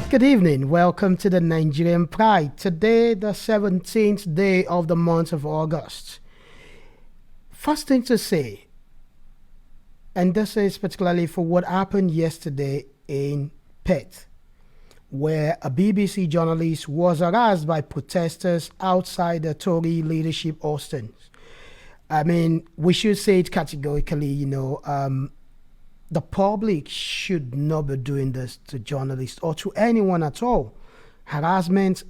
Good evening. Welcome to the Nigerian Pride. Today, the 17th day of the month of August. First thing to say, and this is particularly for what happened yesterday in Perth, where a BBC journalist was harassed by protesters outside the Tory leadership Austin. I mean, we should say it categorically, the public should not be doing this to journalists or to anyone at all. Harassment,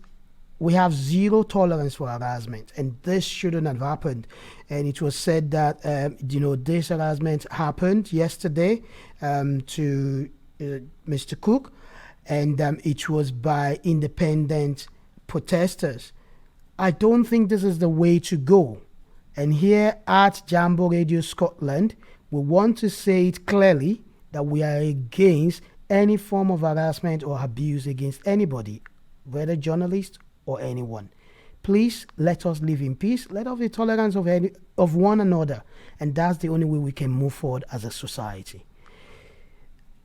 we have zero tolerance for harassment, and this shouldn't have happened. And it was said that, this harassment happened yesterday to Mr. Cook, and it was by independent protesters. I don't think this is the way to go. And here at Jambo Radio Scotland, we want to say it clearly that we are against any form of harassment or abuse against anybody, whether journalist or anyone. Please let us live in peace. Let us be tolerant of one another. And that's the only way we can move forward as a society.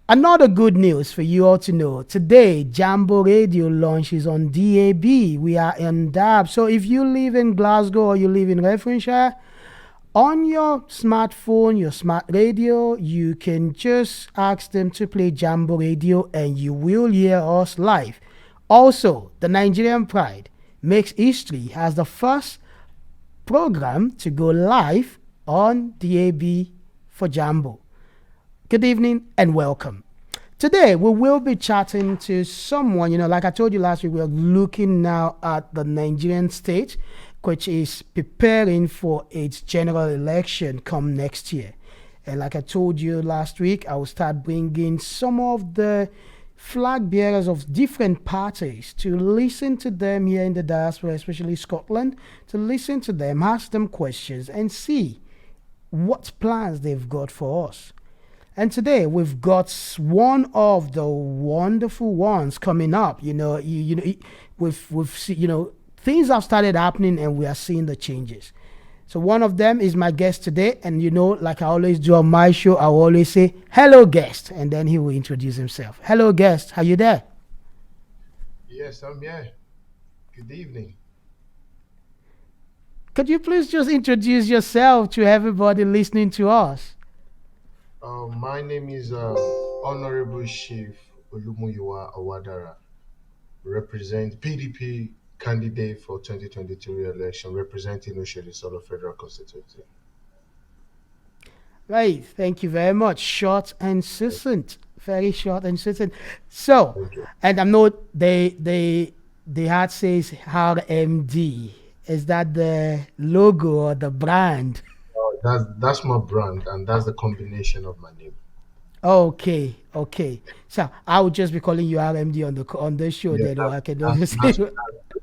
Another good news for you all to know. Today, Jambo Radio launches on DAB. We are in DAB. So if you live in Glasgow or you live in Renfrewshire, on your smartphone, your smart radio, you can just ask them to play Jambo Radio and you will hear us live. Also, the Nigerian Pride makes history as the first program to go live on DAB for Jambo. Good evening and welcome. Today, we will be chatting to someone, like I told you last week, we are looking now at the Nigerian state, which is preparing for its general election come next year. And like I told you last week, I will start bringing some of the flag bearers of different parties to listen to them here in the diaspora, especially Scotland, to listen to them, ask them questions, and see what plans they've got for us. And today we've got one of the wonderful ones coming up. We've seen, things have started happening and we are seeing the changes. So one of them is my guest today. And, like I always do on my show, I always say, hello, guest. And then he will introduce himself. Hello, guest. Are you there? Yes, I'm here. Good evening. Could you please just introduce yourself to everybody listening to us? My name is Honorable Chief Olumuyiwa Owadara, represent PDP candidate for 2023 election, representing Oshodi Solo Federal Constituency. Right, thank you very much. Short and succinct, very short and succinct. So, and I know the hat says RMD. Is that the logo or the brand? That's my brand, and that's the combination of my name. Okay. So I would just be calling you RMD on the show. Yeah, Then I can just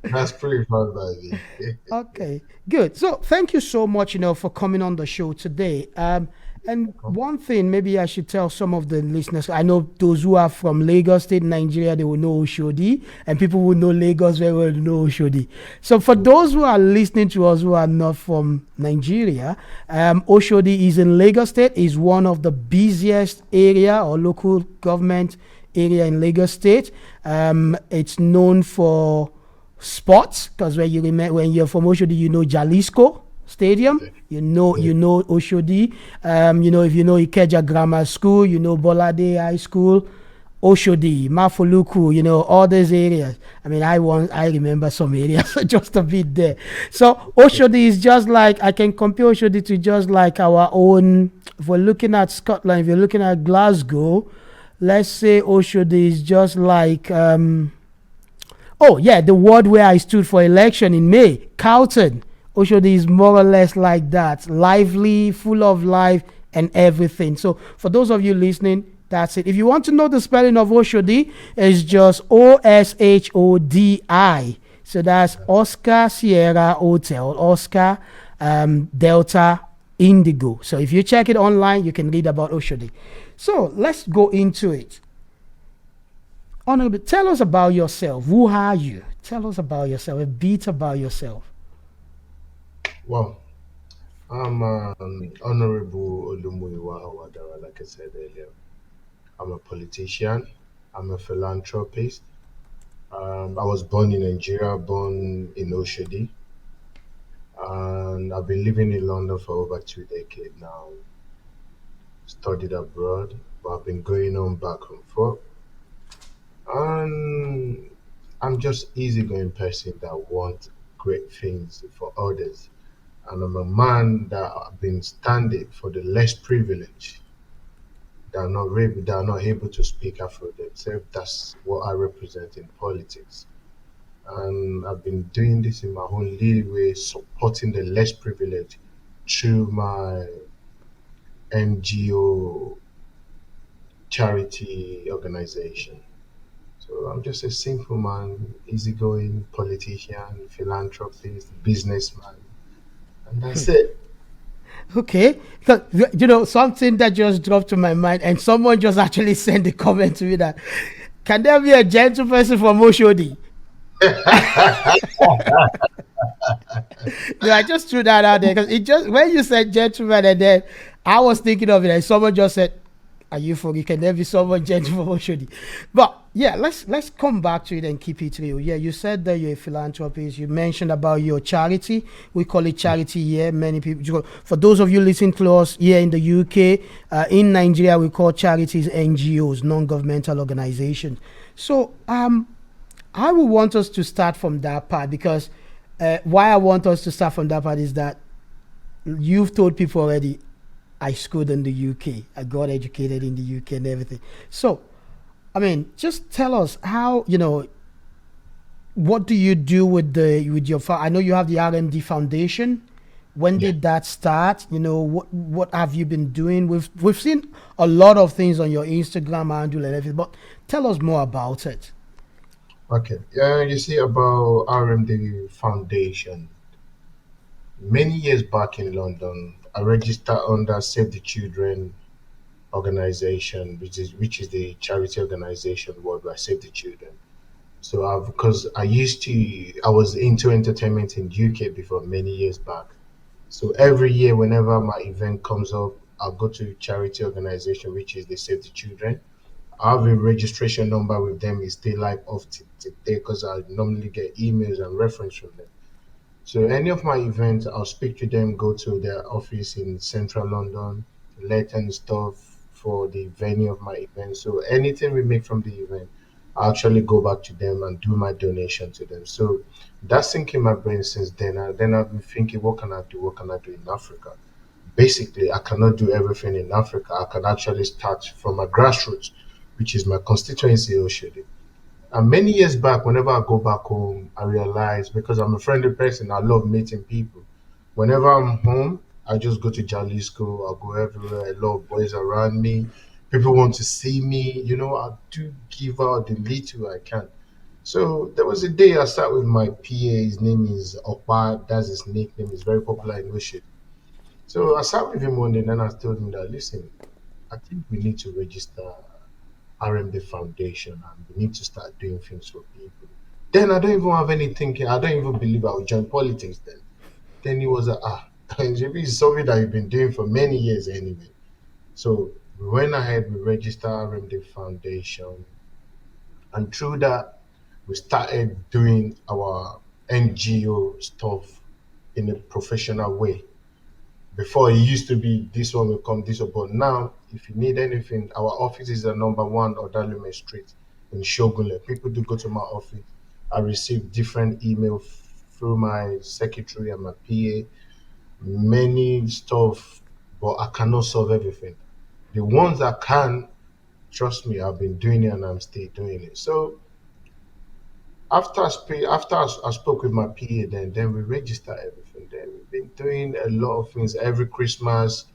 that's pretty fun by me. Okay, good. So thank you so much, for coming on the show today. And one thing, maybe I should tell some of the listeners. I know those who are from Lagos State, Nigeria, they will know Oshodi, and people who know Lagos very well know Oshodi. So for those who are listening to us who are not from Nigeria, Oshodi is in Lagos State. Is one of the busiest area or local government area in Lagos State. It's known for sports because when you're from Oshodi, you know Jalisco Stadium, you know Oshodi, if you know Ikeja Grammar School, you know Bolade High School, Oshodi, Mafoluku, all these areas. I mean, I remember some areas just a bit there. So Oshodi is just like, I can compare Oshodi to just like our own. If we're looking at Scotland, if you're looking at Glasgow, let's say Oshodi is just like the ward where I stood for election in May, Carlton. Oshodi is more or less like that, lively, full of life and everything. So for those of you listening, that's it. If you want to know the spelling of Oshodi, it's just OSHODI. So that's Oscar Sierra Hotel, Oscar Delta Indigo. So if you check it online, you can read about Oshodi. So let's go into it. Honorable, tell us about yourself. Who are you? Tell us about yourself, a bit about yourself. Well, I'm Honorable Olumuyiwa Owadara, like I said earlier. I'm a politician, I'm a philanthropist, I was born in Nigeria, born in Oshodi, and I've been living in London for over 2 decades now. Studied abroad, but I've been going on back and forth. And I'm just easygoing person that wants great things for others. And I'm a man that have been standing for the less privileged that are not able to speak out for themselves. That's what I represent in politics. And I've been doing this in my own little way, supporting the less privileged through my NGO charity organization. So I'm just a simple man, easygoing politician, philanthropist, businessman, and that's it. Okay. So, something that just dropped to my mind, and someone just actually sent a comment to me that can there be a gentle person from Oshodi? No, I just threw that out there because it just when you said gentleman, and then I was thinking of it, and someone just said, "Are you for? You can never be someone gentle from Oshodi." But yeah, let's come back to it and keep it real. Yeah, you said that you're a philanthropist. You mentioned about your charity. We call it charity here. Many people, for those of you listening to us here in the UK, in Nigeria, we call charities NGOs, non-governmental organizations. So I would want us to start from that part because why I want us to start from that part is that you've told people already I schooled in the UK, I got educated in the UK and everything. So, I mean, just tell us how, what do you do with I know you have the R&D Foundation. When Yeah. did that start? What have you been doing? We've seen a lot of things on your Instagram handle and everything, but tell us more about it. Okay. Yeah, you see about RMD Foundation. Many years back in London, I registered under Save the Children organization, which is the charity organization worldwide, Save the Children. So because I was into entertainment in UK before many years back. So every year, whenever my event comes up, I'll go to charity organization, which is the Save the Children. I have a registration number with them. It's still live off today because I normally get emails and reference from them. So any of my events, I'll speak to them, go to their office in central London, let and stuff for the venue of my event. So anything we make from the event, I actually go back to them and do my donation to them. So that's thinking my brain since then. And then I've been thinking, what can I do? What can I do in Africa? Basically, I cannot do everything in Africa. I can actually start from my grassroots, which is my constituency, Oshodi. And many years back, whenever I go back home, I realize because I'm a friendly person, I love meeting people. Whenever I'm home, I just go to Jalisco, I'll go everywhere. A lot of boys around me. People want to see me. I do give out the little I can. So there was a day I sat with my PA. His name is Okpa. That's his nickname. He's very popular in Oshie. So I sat with him one day and I told him that, listen, I think we need to register RMB Foundation and we need to start doing things for people. Then I don't even have anything. I don't even believe I would join politics then. Then he was like, maybe it's something that you've been doing for many years anyway. So we went ahead, we registered RMD Foundation, and through that, we started doing our NGO stuff in a professional way. Before it used to be this one will come this one, but now if you need anything, our office is at number one Odalume Street in Shogunle. People do go to my office. I receive different email through my secretary and my PA, many stuff, but I cannot solve everything. The ones I can, trust me, I've been doing it and I'm still doing it. So after I spoke with my PA, then we register everything. Then we've been doing a lot of things every Christmas,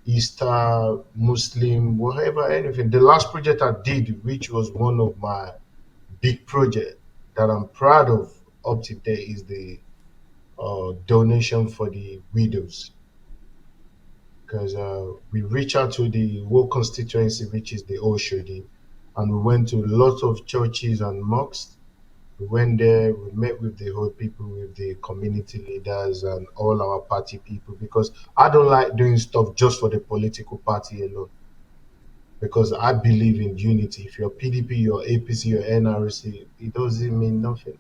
Easter, Muslim, whatever, anything. The last project I did, which was one of my big project that I'm proud of up to date, is the donation for the widows. Because we reach out to the whole constituency, which is the Oshodi, and we went to lots of churches and mosques. We went there, we met with the whole people, with the community leaders and all our party people, because I don't like doing stuff just for the political party alone. because I believe in unity. If you're PDP, you're APC, you're NRC, it doesn't mean nothing.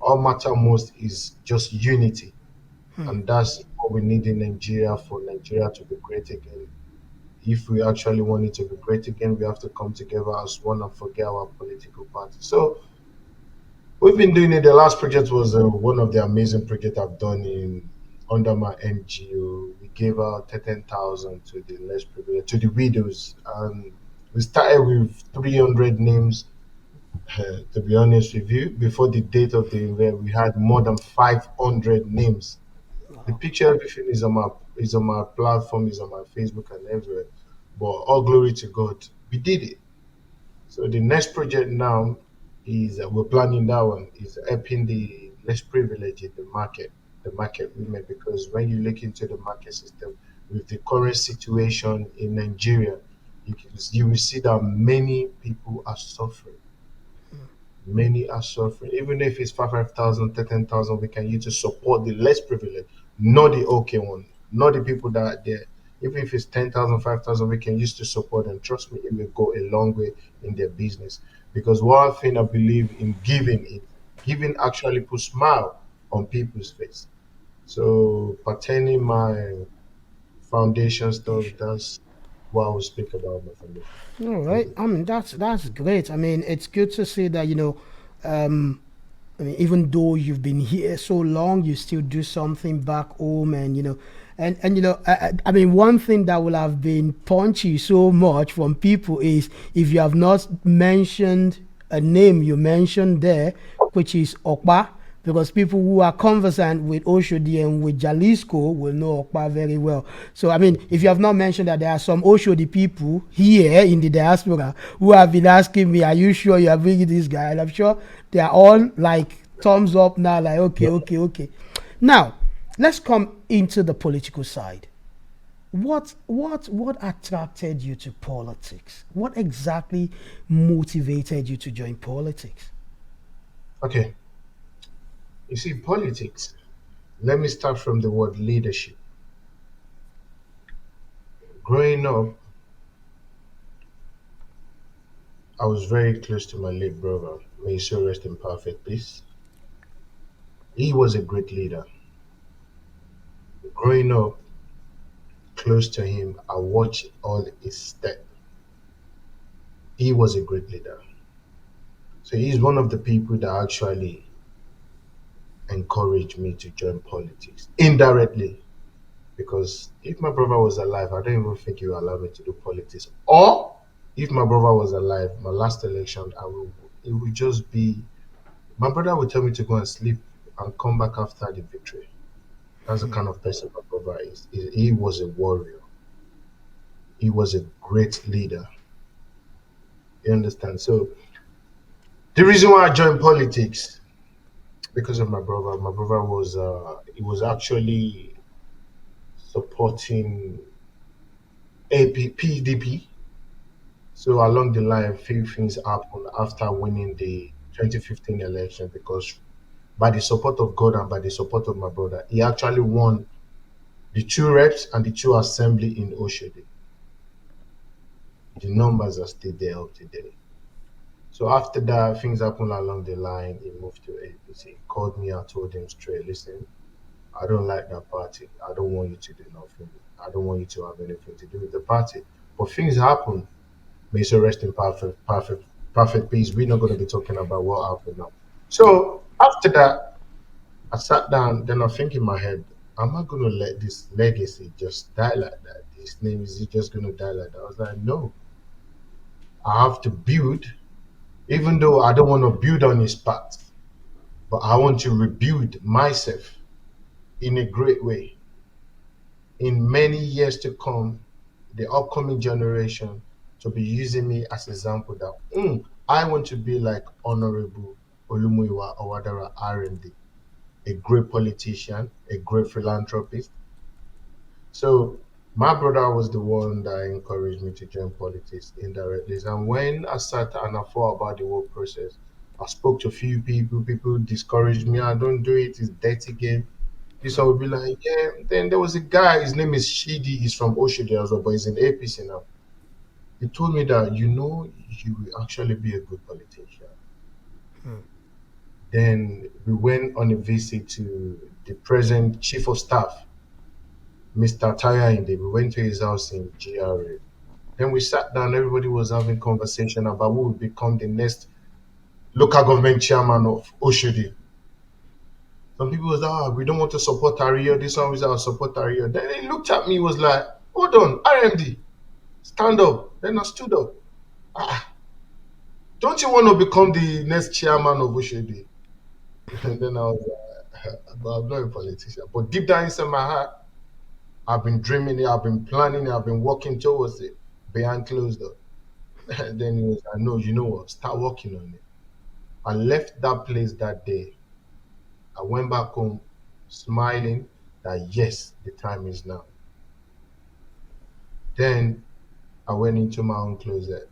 All matter most is just unity, and that's what we need in Nigeria for Nigeria to be great again. If we actually want it to be great again, we have to come together as one and forget our political party. So we've been doing it. The last project was one of the amazing projects I've done in under my NGO. We gave out 10,000 to the less privileged, to the widows, and we started with 300 names. To be honest with you, before the date of the event, we had more than 500 names. The picture, everything is on my platform, is on my Facebook and everywhere. But all glory to God, we did it. So the next project now is we're planning that one is helping the less privileged in the market women, because when you look into the market system with the current situation in Nigeria, you will see that many people are suffering. Many are suffering. Even if it's 5,000, 10,000, we can use to support the less privileged, not the okay one, not the people that are there. Even if it's 10,000, 5,000, we can use to support them. Trust me, it will go a long way in their business. Because one thing I believe in giving is giving actually puts smile on people's face. So pertaining my foundation stuff, that's what I will speak about my foundation. All Thank right. you. I mean, that's great. I mean, it's good to see that um, I mean, even though you've been here so long, you still do something back home, and I mean, one thing that will have been punchy so much from people is if you have not mentioned a name you mentioned there, which is Okpa, because people who are conversant with Oshodi and with Jalisco will know Okpa very well. So, I mean, if you have not mentioned that there are some Oshodi people here in the diaspora who have been asking me, are you sure you are bringing this guy? And I'm sure they are all like thumbs up now, like, okay, okay, okay. Now, let's come into the political side. What attracted you to politics? What exactly motivated you to join politics? Okay, you see, politics. Let me start from the word leadership. Growing up, I was very close to my late brother. May he so rest in perfect peace. He was a great leader. Growing up close to him, I watched all his steps. He was a great leader. So he's one of the people that actually encouraged me to join politics indirectly. Because if my brother was alive, I don't even think he would allow me to do politics. Or if my brother was alive, my last election, it would just be my brother would tell me to go and sleep and come back after the victory. That's the kind of person my brother is. He was a warrior. He was a great leader. You understand? So the reason why I joined politics because of my brother. My brother was he was actually supporting PDP. So along the line, few things happened after winning the 2015 election because by the support of God and by the support of my brother, he actually won the two reps and the two assembly in Oshodi. The numbers are still there up to date. So after that, things happened along the line. He moved to APC. He called me. I told him straight, listen, I don't like that party. I don't want you to do nothing. I don't want you to have anything to do with the party. But things happen. May so rest in perfect peace. We're not going to be talking about what happened now. So after that, I sat down. Then I think in my head, am I going to let this legacy just die like that? This name is it just going to die like that? I was like, no. I have to build, even though I don't want to build on his path, but I want to rebuild myself in a great way. In many years to come, the upcoming generation to be using me as example that I want to be like Honorable Olumuyiwa Owadara RMD, a great politician, a great philanthropist. So my brother was the one that encouraged me to join politics indirectly. And when I sat and I thought about the whole process, I spoke to a few people. People discouraged me. I don't do it. It's dirty game. This one would be like, yeah. Then there was a guy. His name is Shidi. He's from Oshodi as well, but he's in APC now. He told me that, you will actually be a good politician. Hmm. Then we went on a visit to the present chief of staff, Mr. Tayinde. We went to his house in GRA. Then we sat down, everybody was having conversation about who would become the next local government chairman of Oshodi. Some people was like, we don't want to support Ario. This one was our support Ario. Then he looked at me, was like, hold on, RMD, stand up. Then I stood up. Ah, don't you want to become the next chairman of Oshodi? And then I was like, but I'm not a politician. But deep down inside my heart, I've been dreaming it, I've been planning it, I've been working towards it behind closed door. And then he was like, no, you know what? Start working on it. I left that place that day. I went back home smiling that yes, the time is now. Then I went into my own closet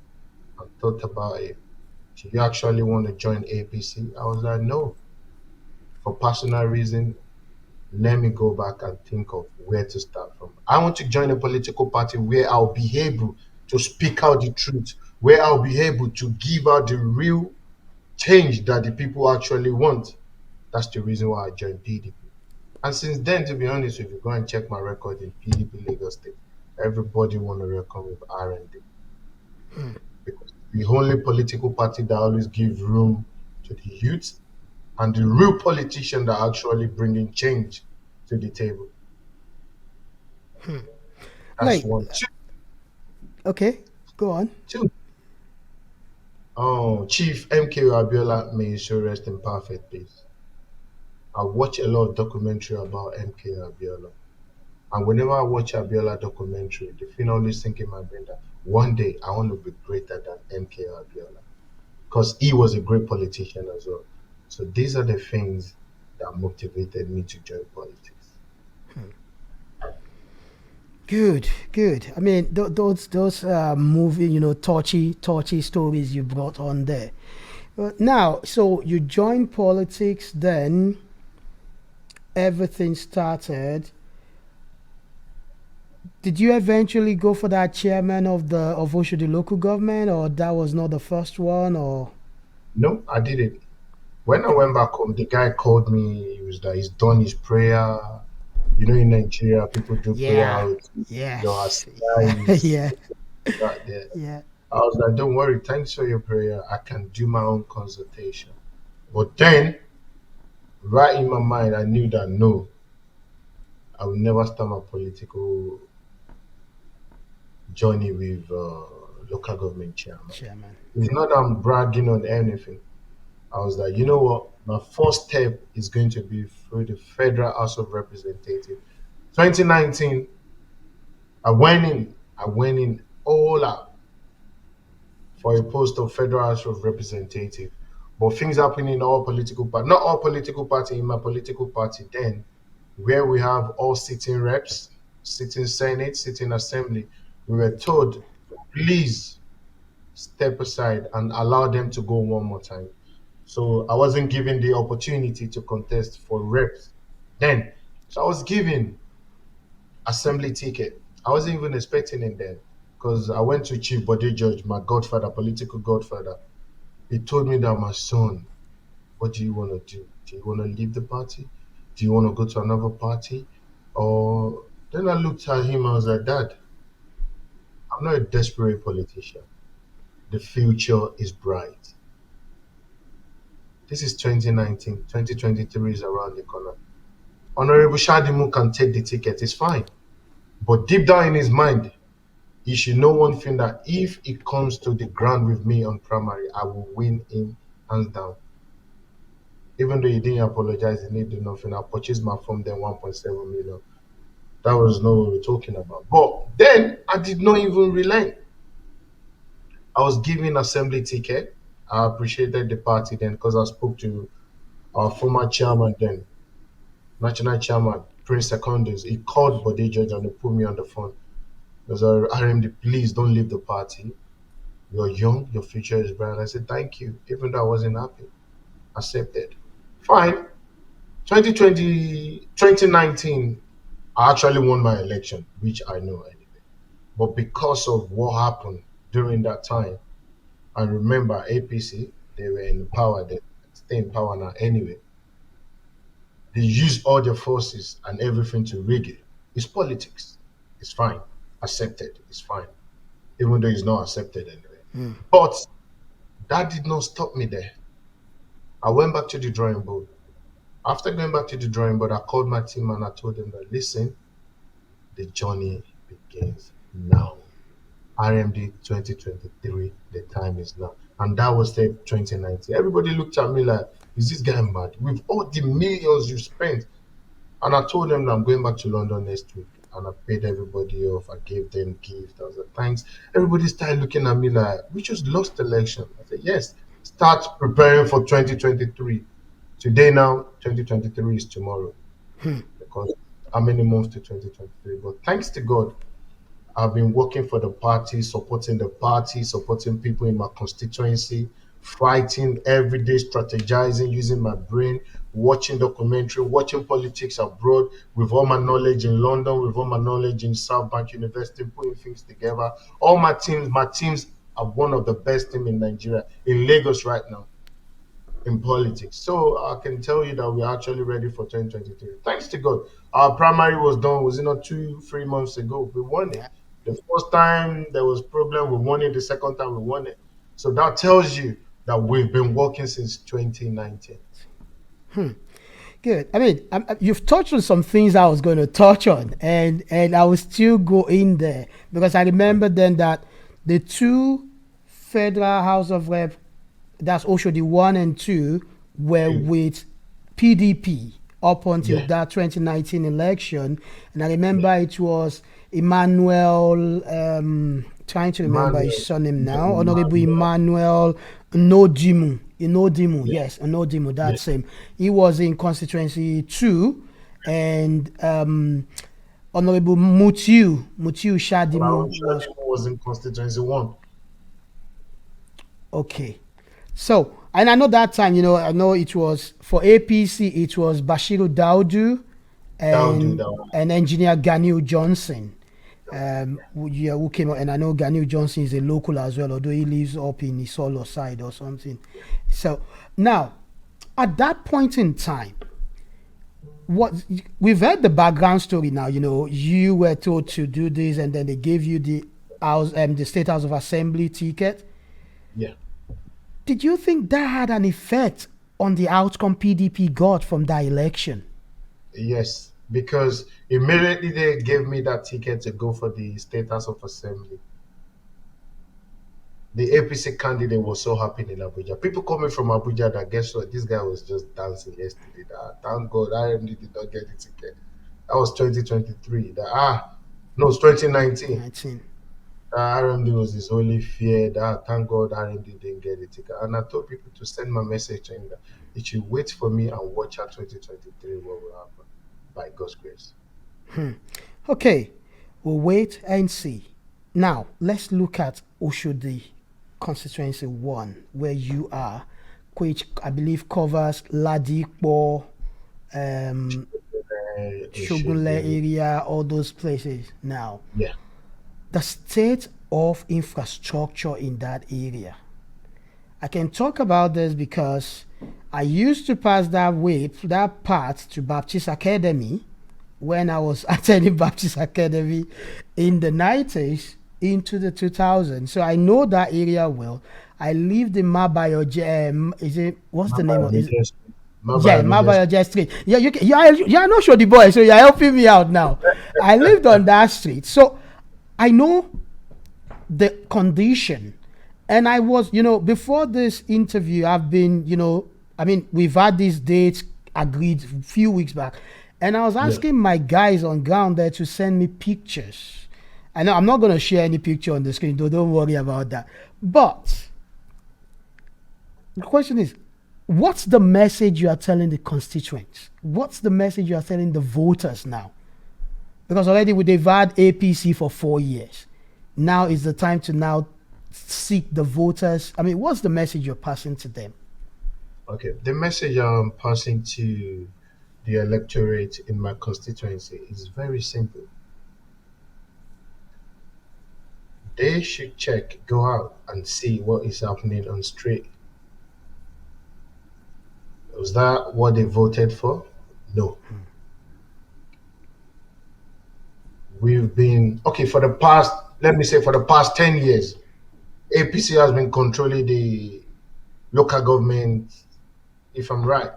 and thought about it. Do you actually want to join APC? I was like, no. For personal reason, let me go back and think of where to start from. I want to join a political party where I'll be able to speak out the truth, where I'll be able to give out the real change that the people actually want. That's the reason why I joined PDP. And since then, to be honest, if you go and check my record in PDP Lagos State, everybody want to reckon with R&D because the only political party that always give room to the youth and the real politician that actually bringing change to the table. That's Like, one. okay, go on. Two. Oh, Chief MK Abiola, may his soul rest in perfect peace. I watch a lot of documentary about MK Abiola. And whenever I watch Abiola documentary, the thing always think in my brain that one day I want to be greater than MK Abiola. Because he was a great politician as well. So these are the things that motivated me to join politics. Good, good. I mean, those movie, touchy stories you brought on there. Now, so you joined politics, then everything started. Did you eventually go for that chairman of Osho, local government, or that was not the first one, or No, I didn't. When I okay? went back home, the guy called me. He was like, he's done his prayer. In Nigeria, people do prayer Yeah, out. Your yes, asida is yeah, right there. yeah. I was like, don't worry, thanks for your prayer. I can do my own consultation. But then, right in my mind, I knew that no, I will never start my political journey with local government chairman. Chairman. It's not that I'm bragging on anything. I was like, you know what? My first step is going to be through the Federal House of Representatives. 2019, I went in all out for a post of Federal House of Representative. But things happen in all political party, not all political party, in my political party then, where we have all sitting reps, sitting Senate, sitting Assembly, we were told, please step aside and allow them to go one more time. So I wasn't given the opportunity to contest for reps then. So I was given assembly ticket. I wasn't even expecting it then because I went to Chief Bode Judge, my godfather, political godfather. He told me that, my son, what do you want to do? Do you want to leave the party? Do you want to go to another party? Or then I looked at him, I was like, Dad, I'm not a desperate politician. The future is bright. This is 2019. 2023 is around the corner. Honorable Shadimu can take the ticket, it's fine. But deep down in his mind, he should know one thing, that if it comes to the ground with me on primary, I will win him hands down. Even though he didn't apologize, he didn't do nothing. I purchased my phone then 1.7 million. That was not what we were talking about. But then I did not even relent. I was given assembly ticket. I appreciated the party then because I spoke to our former chairman then, national chairman, Prince Secondus. He called Body Judge and he put me on the phone. He was like, RMD, please don't leave the party. You're young, your future is bright. I said, thank you. Even though I wasn't happy, accepted. Fine. 2019, I actually won my election, which I know anyway. But because of what happened during that time. And remember, APC, they were in power, they stay in power now anyway. They use all their forces and everything to rig it. It's politics. It's fine. Accepted. It's fine. Even though it's not accepted anyway. But that did not stop me there. I went back to the drawing board. After going back to the drawing board, I called my team and I told them that, listen, the journey begins now. RMD 2023, the time is now. And that was the 2019. Everybody looked at me like, is this guy mad? With all the millions you spent. And I told them that I'm going back to London next week. And I paid everybody off. I gave them gifts. I was like, thanks. Everybody started looking at me like, we just lost the election. I said, yes. Start preparing for 2023. Today now, 2023 is tomorrow. Because how many months to 2023? But thanks to God, I've been working for the party, supporting people in my constituency, fighting every day, strategizing, using my brain, watching documentary, watching politics abroad with all my knowledge in London, with all my knowledge in South Bank University, putting things together. All my teams are one of the best team in Nigeria, in Lagos right now, in politics. So I can tell you that we're actually ready for 2023. Thanks to God. Our primary was done, was it not 2-3 months ago? We won it. Yeah. The first time there was problem, we won it. The second time we won it. So that tells you that we've been working since 2019. Good. I mean, you've touched on some things I was going to touch on, and I will still go in there because I remember then that the two federal House of Rep, that's Oshodi 1 and 2, were with PDP up until Yeah. that 2019 election, and I remember it was Emmanuel. Trying to remember Emmanuel, his surname now. Honorable Emmanuel, Emmanuel Nodimu. Inodimu, yeah, yes, Inodimu, yeah. that's him. He was in constituency 2, and Honorable Mutiu Shadimu Larun was Shadibu was in constituency 1. okay. So, and I know that time, I know it was for APC, it was Bashiru Daudu That'll do and that one. engineer Ganiu Johnson. Yeah. Who came out, and I know Ganiu Johnson is a local as well, although he lives up in the solo side or something. So now, at that point in time, what we've heard the background story now. You were told to do this, and then they gave you the State House of Assembly ticket. Yeah. Did you think that had an effect on the outcome PDP got from that election? Yes. Because immediately they gave me that ticket to go for the State House of Assembly. The APC candidate was so happy in Abuja. People coming from Abuja that guess what? This guy was just dancing yesterday. Thank God RMD did not get the ticket. That was 2023. No, it's 2019. 19. RMD was his only fear. Thank God RMD didn't get the ticket. And I told people to send my message saying that they should wait for me and watch out 2023 what will happen by God's grace. Okay, we'll wait and see. Now, let's look at Oshodi constituency 1, where you are, which I believe covers Ladipo, Shogunle area, all those places. Now, Yeah. the state of infrastructure in that area. I can talk about this because I used to pass that path to Baptist Academy when I was attending Baptist Academy in the 90s into the 2000s. So I know that area well. I lived in Mabayo. Is it what's the name of it? Yeah, Mabayo Street. Yeah, you're not sure the boy, so you're helping me out now. I lived on that street, so I know the condition. And I was, before this interview, I've been, we've had these dates agreed a few weeks back. And I was asking my guys on ground there to send me pictures. I know I'm not going to share any picture on the screen, though, don't worry about that. But the question is, what's the message you are telling the constituents? What's the message you are telling the voters now? Because already they've had APC for 4 years. Now is the time to now seek the voters. What's the message you're passing to them? Okay, the message I'm passing to the electorate in my constituency is very simple. They should check, go out and see what is happening on street. Was that what they voted for? No. We've been okay for the past, let me say, for the past 10 years. APC has been controlling the local government, if I'm right,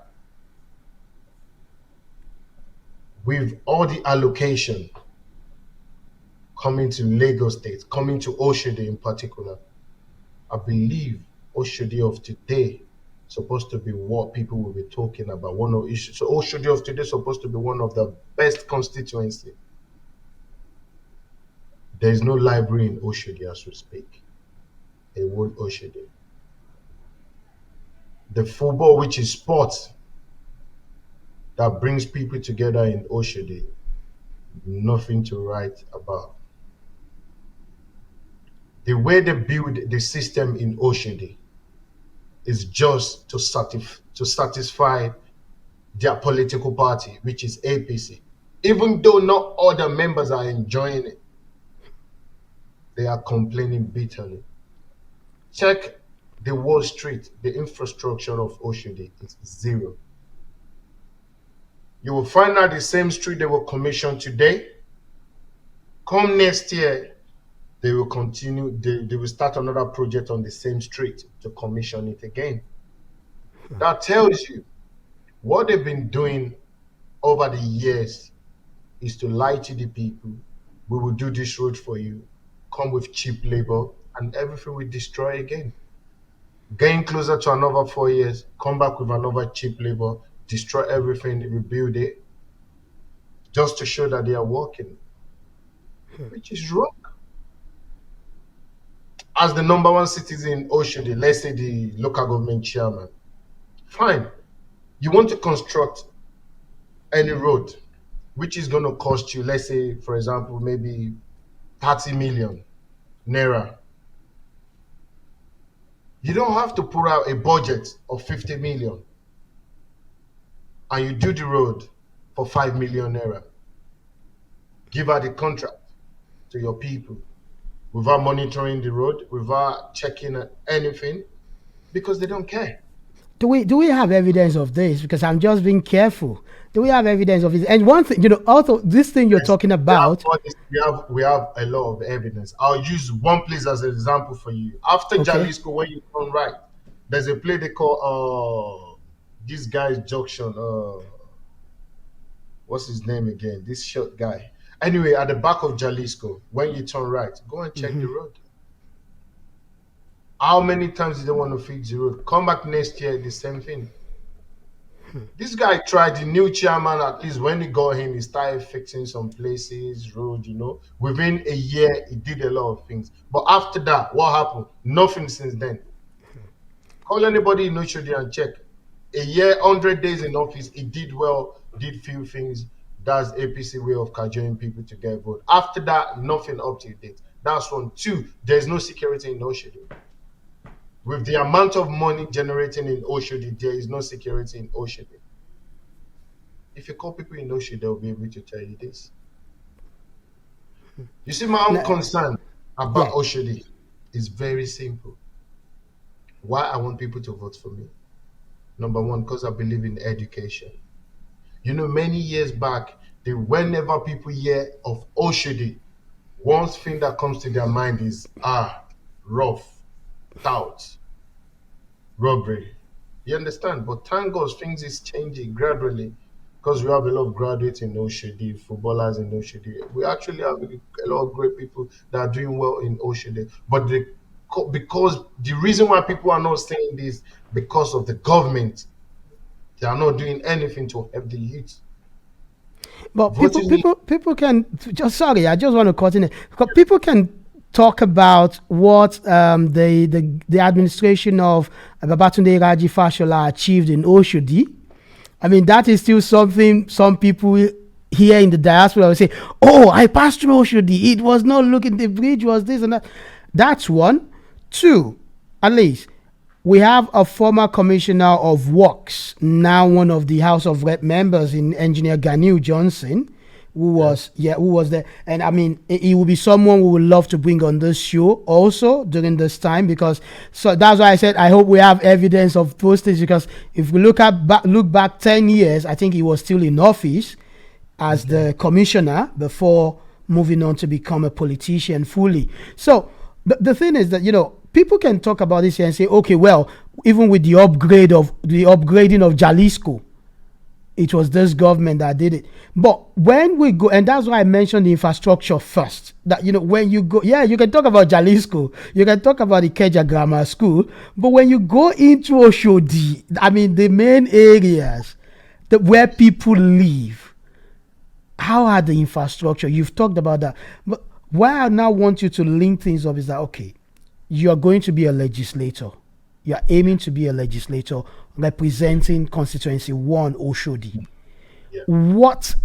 with all the allocation coming to Lagos State, coming to Oshodi in particular. I believe Oshodi of today supposed to be what people will be talking about. One of issues. So Oshodi of today is supposed to be one of the best constituency. There is no library in Oshodi as we speak. A word Oshodi. The football, which is sports, that brings people together in Oshodi, nothing to write about. The way they build the system in Oshodi is just to satisfy their political party, which is APC. Even though not all the members are enjoying it, they are complaining bitterly. Check the Wall Street, the infrastructure of Oshodi is zero. You will find out the same street they will commission today. Come next year, they will continue, they will start another project on the same street to commission it again. That tells you what they've been doing over the years is to lie to the people. We will do this road for you, come with cheap labor, and everything will destroy again. Getting closer to another 4 years, come back with another cheap labor, destroy everything, rebuild it, just to show that they are working, which is wrong. As the number one citizen in Oshodi, let's say the local government chairman, fine. You want to construct any road, which is going to cost you, let's say, for example, maybe 30 million naira. You don't have to put out a budget of 50 million and you do the road for 5 million naira. Give out the contract to your people without monitoring the road, without checking anything, because they don't care. Do we have evidence of this? Because I'm just being careful. Do we have evidence of it? And one thing, also this thing you're talking about. We have a lot of evidence. I'll use one place as an example for you. After Jalisco, when you turn right, there's a place they call this guy's junction. What's his name again? This short guy. Anyway, at the back of Jalisco, when you turn right, go and check the road. How many times did they want to fix the road? Come back next year, the same thing. This guy tried, the new chairman, at least when he got in, he started fixing some places, road, Within a year, he did a lot of things. But after that, what happened? Nothing since then. Call anybody in Oshodi and check. A year, 100 days in office, he did well, did few things. That's APC way of cajoling people to get vote. After that, nothing up to date. That's one. Two, there's no security in Oshodi. With the amount of money generating in Oshodi, there is no security in Oshodi. If you call people in Oshodi, they'll be able to tell you this. You see, my own concern about Oshodi is very simple. Why I want people to vote for me? Number one, because I believe in education. Many years back, whenever people hear of Oshodi, one thing that comes to their mind is rough, tout, robbery. You understand? But thank God things is changing gradually because we have a lot of graduates in Oshodi, footballers in Oshodi. We actually have a lot of great people that are doing well in Oshodi. But because the reason why people are not saying this, because of the government, they are not doing anything to help the youth. But people can I just want to continue. Because people can talk about what the administration of Babatunde Raji Fashola achieved in Oshodi. I mean, that is still something some people here in the diaspora will say, oh, I passed through Oshodi. It was not looking, the bridge was this and that. That's one. Two, at least, we have a former commissioner of works, now one of the House of Rep members in Engineer Ganiu Johnson. who was there. And I mean, he will be someone we would love to bring on this show also during this time, because so that's why I said I hope we have evidence of postage, because if we look back 10 years, I think he was still in office as the commissioner before moving on to become a politician fully. So the thing is that, people can talk about this here and say, okay, well, even with the upgrading of Jalisco, it was this government that did it. But when we go, and that's why I mentioned the infrastructure first, that, when you go, you can talk about Jalisco, you can talk about the Keja Grammar School, but when you go into Oshodi, I mean, the main areas where people live, how are the infrastructure? You've talked about that. But why I now want you to link things up is that, okay, you're going to be a legislator. You're aiming to be a legislator representing constituency 1 Oshodi. Yeah. What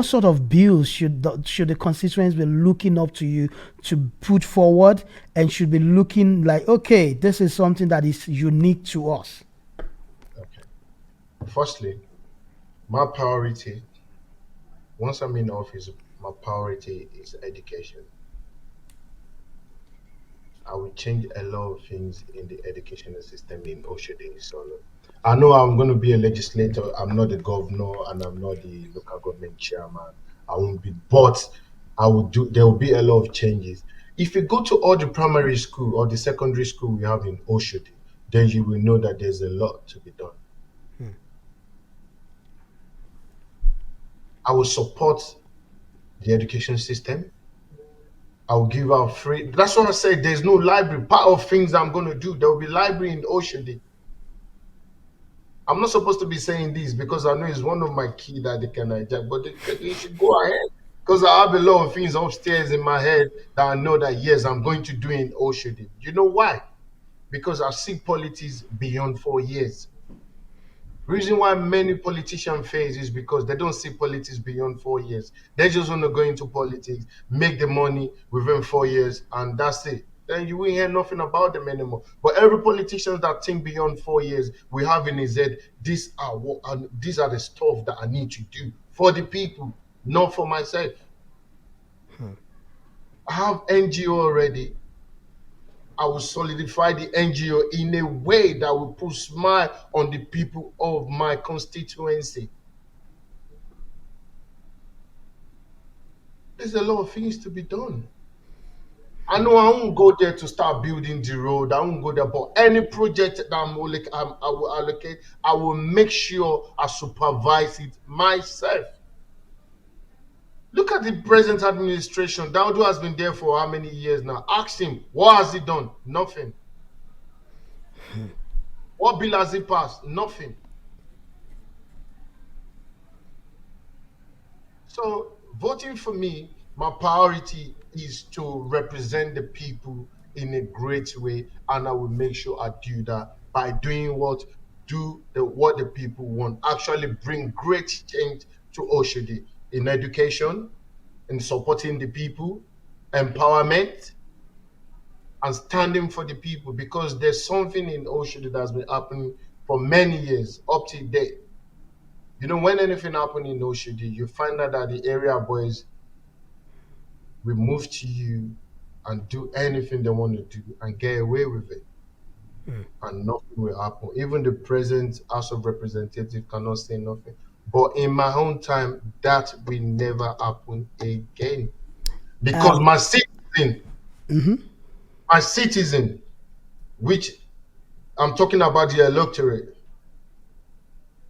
sort of bills should the constituents be looking up to you to put forward, and should be looking like, okay, this is something that is unique to us? Okay. Firstly, my priority, once I'm in office, my priority is education. I will change a lot of things in the educational system in Oshodi. So I know I'm going to be a legislator. I'm not the governor and I'm not the local government chairman. I won't be, but I will do. There will be a lot of changes. If you go to all the primary school or the secondary school we have in Oshodi, then you will know that there's a lot to be done. I will support the education system. I will give out free. That's what I said. There's no library. Part of things I'm going to do, there will be library in Oshodi. I'm not supposed to be saying this because I know it's one of my key that they can hijack, but they should go ahead, because I have a lot of things upstairs in my head that I know that, yes, I'm going to do in Oshodi. You know why? Because I see politics beyond 4 years. Reason why many politicians fail is because they don't see politics beyond 4 years. They just want to go into politics, make the money within 4 years, and that's it. Then you will hear nothing about them anymore. But every politician that think beyond 4 years, we have in his head, these are the stuff that I need to do for the people, not for myself. I have NGO already. I will solidify the NGO in a way that will put smile on the people of my constituency. There's a lot of things to be done. I know I won't go there to start building the road. I won't go there, but any project that I will allocate, I will make sure I supervise it myself. Look at the present administration. Daudu has been there for how many years now? Ask him, what has he done? Nothing. What bill has he passed? Nothing. So voting for me, my priority is to represent the people in a great way, and I will make sure I do that by doing what the people want. Actually bring great change to Oshodi in education, in supporting the people, empowerment, and standing for the people, because there's something in Oshodi that's been happening for many years up to date. When anything happens in Oshodi, you find out that the area boys will move to you and do anything they want to do and get away with it. And nothing will happen. Even the present House of Representatives cannot say nothing. But in my own time, that will never happen again. Because my citizen, which I'm talking about the electorate,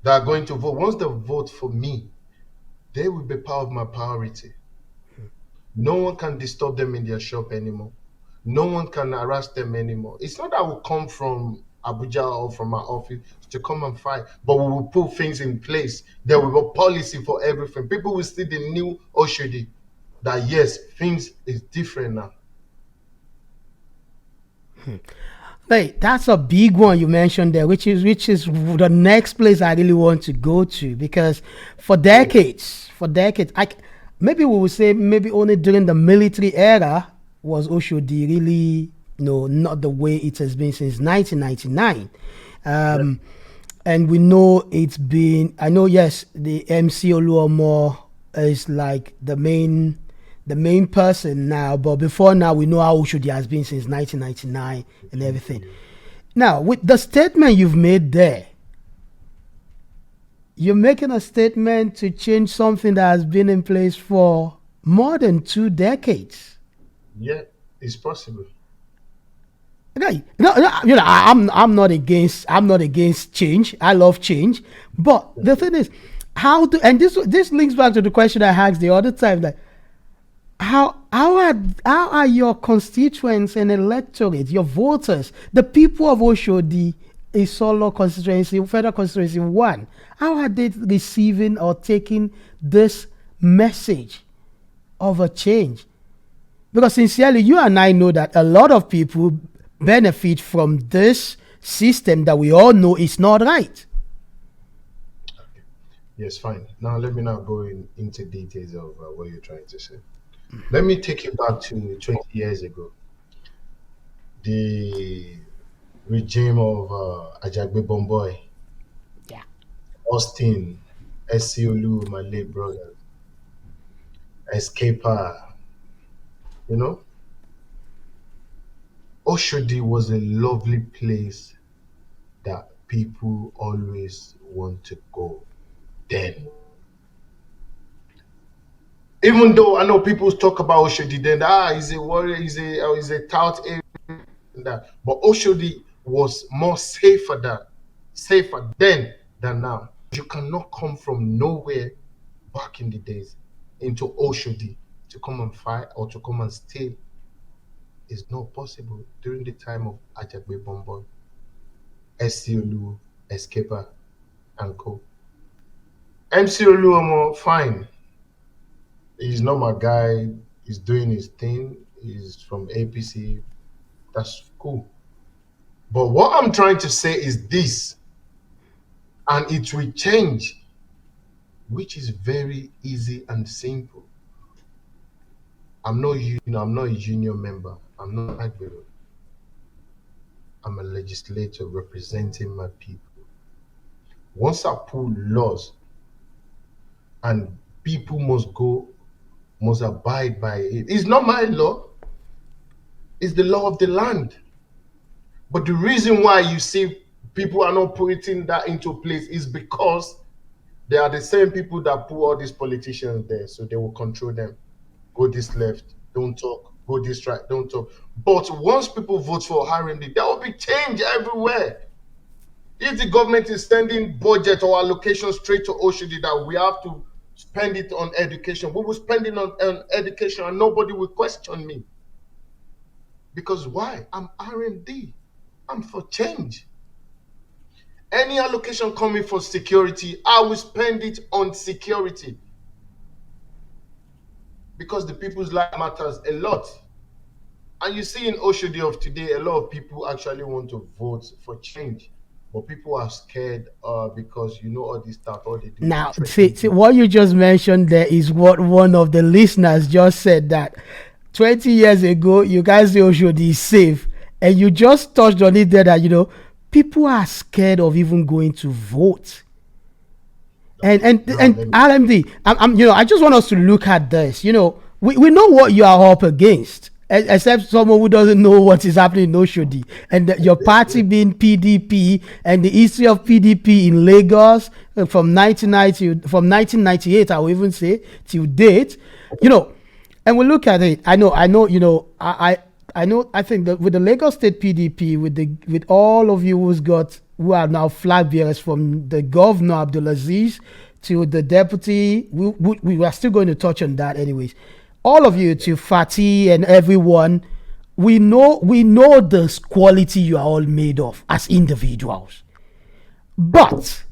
that are going to vote, once they vote for me, they will be part of my priority. No one can disturb them in their shop anymore. No one can harass them anymore. It's not that I will come from Abuja or from my office to come and fight, but we will put things in place. There will be a policy for everything. People will see the new Oshodi, that yes, things is different now. Hey, that's a big one you mentioned there, which is the next place I really want to go to, because for decades, maybe we would say maybe only during the military era was Oshodi really, not the way it has been since 1999. and we know it's been. I know, yes, the MC Oluomo is like the main person now, but before now we know how Oshodi has been since 1999 and everything. Now, with the statement you've made there, you're making a statement to change something that has been in place for more than 2 decades. Yeah, it's possible. Okay, I'm not against change. I love change, but the thing is, how do and this links back to the question I asked the other time, like how are your constituents and electorate, your voters, the people of Oshodi, a solo constituency, federal constituency one, how are they receiving or taking this message of a change? Because sincerely, you and I know that a lot of people benefit from this system that we all know is not right. Yes, fine. Now let me now go into details of what you're trying to say. Let me take you back to 20 years ago. The regime of Ajagbe Bomboy, Yeah. Austin, Esiolu, my late brother, Escaper, you know, Oshodi was a lovely place that people always want to go then. Even though I know people talk about Oshodi then, he's a warrior, he's a tout area and that. But Oshodi was more safer then than now. You cannot come from nowhere back in the days into Oshodi to come and fight or to come and steal. It's not possible during the time of Ajagbe Bomboy, Esiolu, Escaper, and co. MC Oluomo, fine. He's not my guy. He's doing his thing. He's from APC. That's cool. But what I'm trying to say is this, and it will change, which is very easy and simple. I'm not a union member. I'm not a bureau. I'm a legislator representing my people. Once I pull laws and people must abide by it. It's not my law. It's the law of the land. But the reason why you see people are not putting that into place is because they are the same people that put all these politicians there, so they will control them. Go this left, don't talk. Go this right, don't talk. But once people vote for RMD, there will be change everywhere. If the government is sending budget or allocation straight to Oshodi that we have to spend it on education, we will spend it on education and nobody will question me. Because why? I'm RMD. I'm for change. Any allocation coming for security, I will spend it on security. Because the people's life matters a lot. And you see in Oshodi of today, a lot of people actually want to vote for change. But people are scared because all this stuff, all they do. Now, see, what you just mentioned there is what one of the listeners just said, that 20 years ago, you guys say Oshodi is safe. And you just touched on it there that, people are scared of even going to vote. And RMD, I just want us to look at this. We know what you are up against, except someone who doesn't know what is happening in Oshodi, and your party being PDP, and the history of PDP in Lagos from 1998, I will even say, till date. And we look at it. I know. I think that with the Lagos State PDP, with all of you who are now flag bearers, from the governor Abdulaziz to the deputy, we are still going to touch on that anyways. All of you, to Fatih and everyone, we know the quality you are all made of as individuals. But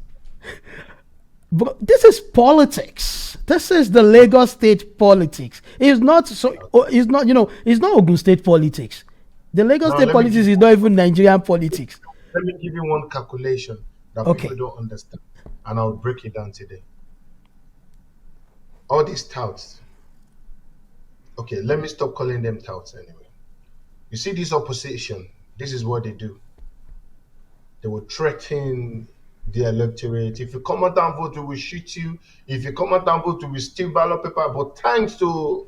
this is politics. This is the Lagos State politics. It's not Ogun State politics. The Lagos State politics is not even Nigerian politics. Let me give you one calculation that people don't understand, and I'll break it down today. All these touts. Okay, let me stop calling them touts anyway. You see this opposition, this is what they do. They will threaten the electorate. If you come out and vote, we will shoot you. If you come out and vote, we will steal ballot paper. But thanks to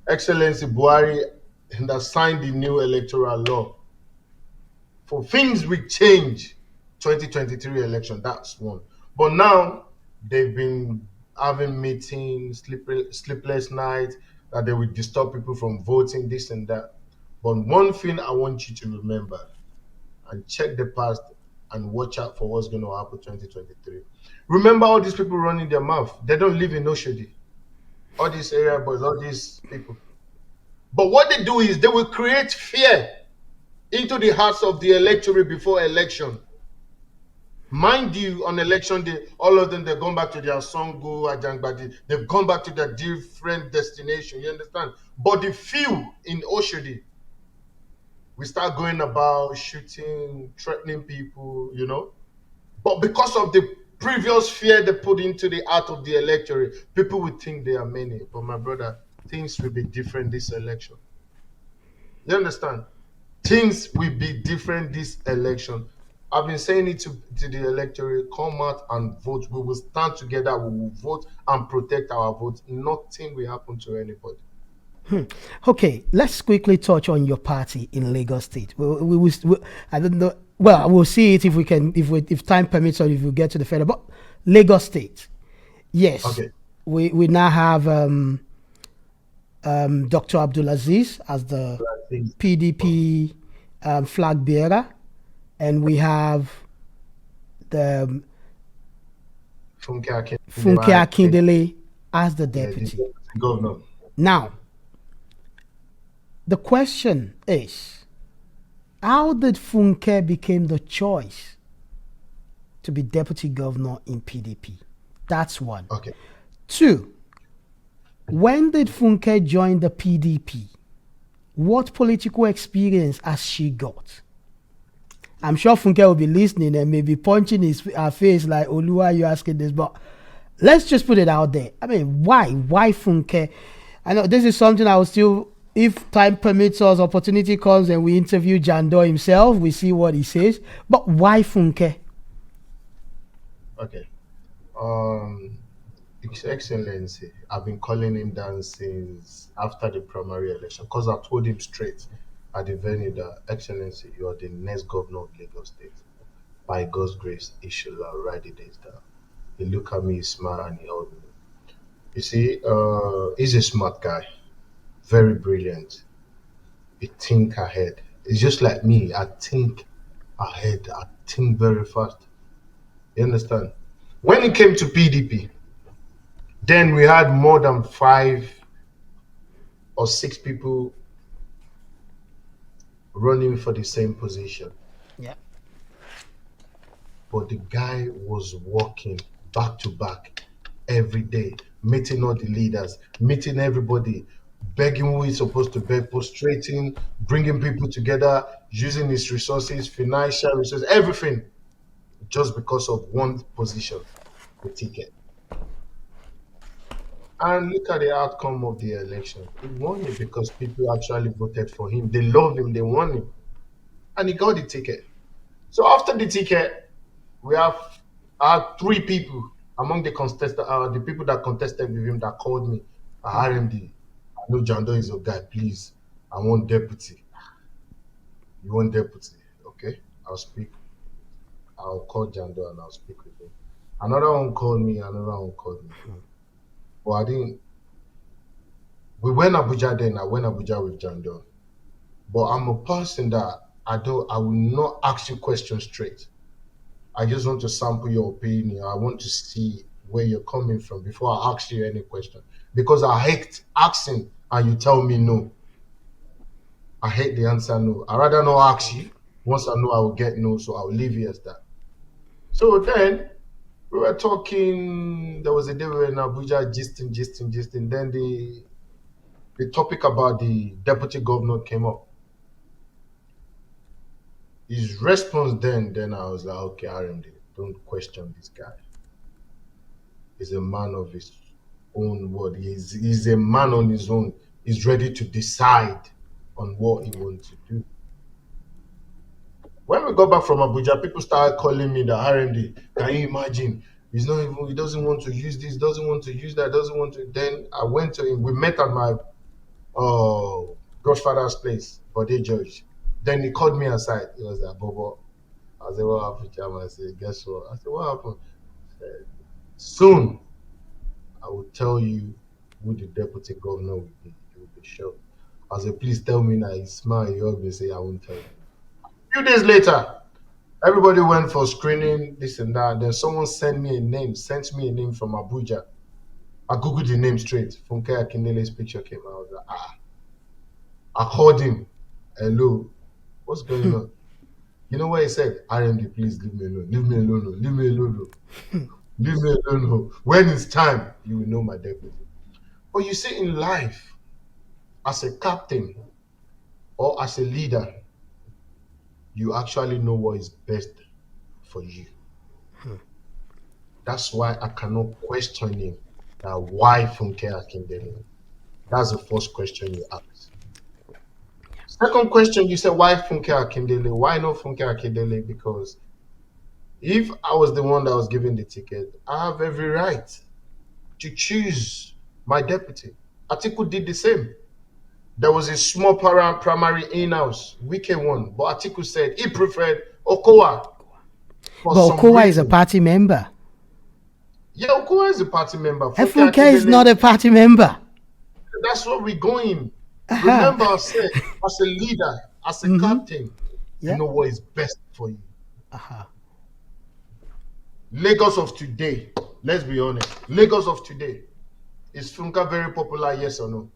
Excellency Buhari that signed the new electoral law, for things will change 2023 election. That's one. But now they've been having meetings, sleepless nights, that they will disturb people from voting, this and that. But one thing I want you to remember and check the past and watch out for what's going to happen 2023. Remember all these people running their mouth. They don't live in Oshodi. All these area boys, all these people. But what they do is they will create fear into the hearts of the electorate before election. Mind you, on election day, all of them, they've gone back to their Songo, Ajangbadi. They've gone back to their different destination. You understand? But the few in Oshodi, we start going about shooting, threatening people, you know. But because of the previous fear they put into the heart of the electorate, people would think they are many. But my brother, things will be different this election. You understand? Things will be different this election. I've been saying it to the electorate, come out and vote. We will stand together, we will vote and protect our votes. Nothing will happen to anybody. Okay, let's quickly touch on your party in Lagos State. I don't know. Well, we'll see it if we can, if time permits, or if we get to the federal. But Lagos State, yes, Okay. we now have Dr. Abdulaziz as the I think PDP flag bearer, and we have the Funke Akindele, Funke Akindele as the yeah, the deputy. governor. Now, the question is, how did Funke become the choice to be deputy governor in PDP? That's one. Okay. Two, when did Funke join the PDP? What political experience has she got? I'm sure Funke will be listening and maybe punching her face like, Oluwa, you asking this, but let's just put it out there. I mean, why? Why Funke? I know this is something I will still, if time permits us, opportunity comes and we interview Jambo himself, we see what he says. But why Funke? Okay. His Excellency, I've been calling him down since after the primary election because I told him straight at the venue that, Excellency, you are the next governor of Lagos State. By God's grace, he should write the days down. He looked at me, he smiled, and he held me. You see, he's a smart guy, very brilliant. He think ahead. It's just like me. I think ahead. I think very fast. You understand? When it came to PDP, then we had more than 5 or 6 people running for the same position. Yeah. But the guy was walking back to back every day, meeting all the leaders, meeting everybody, begging who he's supposed to beg, prostrating, bringing people together, using his resources, financial resources, everything, just because of one position, the ticket. And look at the outcome of the election. He won it because people actually voted for him. They love him, they want him. And he got the ticket. So after the ticket, we have 3 people among the people that contested with him that called me. RMD, I know Jando is your guy, please. I want deputy. You want deputy? Okay, I'll speak. I'll call Jando and I'll speak with him. Another one called me, another one called me. But I didn't. We went Abuja then. I went Abuja with Jando. But I'm a person that I will not ask you questions straight. I just want to sample your opinion. I want to see where you're coming from before I ask you any question. Because I hate asking and you tell me no. I hate the answer no. I rather not ask you. Once I know I will get no, so I'll leave it as that. So then we were talking. There was a day we were in Abuja, gisting. Then the topic about the deputy governor came up. His response then I was like, okay, RMD, don't question this guy. He's a man of his own word. He's a man on his own. He's ready to decide on what he wants to do. When we got back from Abuja, people started calling me the RMD. Can you imagine? He's not even. He doesn't want to use this. Doesn't want to use that. Doesn't want to. Then I went to him. We met at my godfather's place, Bode George. Then he called me aside. He was like, Bobo. I said, what happened, Chairman? I said, guess what? I said, what happened? He said, soon I will tell you who the deputy governor will be. You will be shocked. I said, please tell me now. He smiled. He hugged me. Say, I won't tell you. A few days later, everybody went for screening, this and that. Then someone sent me a name from Abuja. I googled the name straight. Funke Akindele's picture came out. I was like, ah. I called him. Hello, what's going on? You know what he said? RMD, please leave me alone. Leave me alone. Oh. Leave me alone. Oh. Leave me alone. Oh. When it's time, you will know my deputy. But you see, in life, as a captain or as a leader, you actually know what is best for you. That's why I cannot question him. Why Funke Akindele? That's the first question you ask. Second question, you said, why Funke Akindele? Why not Funke Akindele? Because if I was the one that was given the ticket, I have every right to choose my deputy. Atiku did the same. There was a small primary in-house, weekend one, but Atiku said he preferred Okowa. But Okowa is a party member. Yeah, Okowa is a party member. Funke is not a party member. That's where we're going. Remember, I said, as a leader, as a captain, you know what is best for you. Lagos of today, let's be honest, Lagos of today, is Funke very popular, yes or no?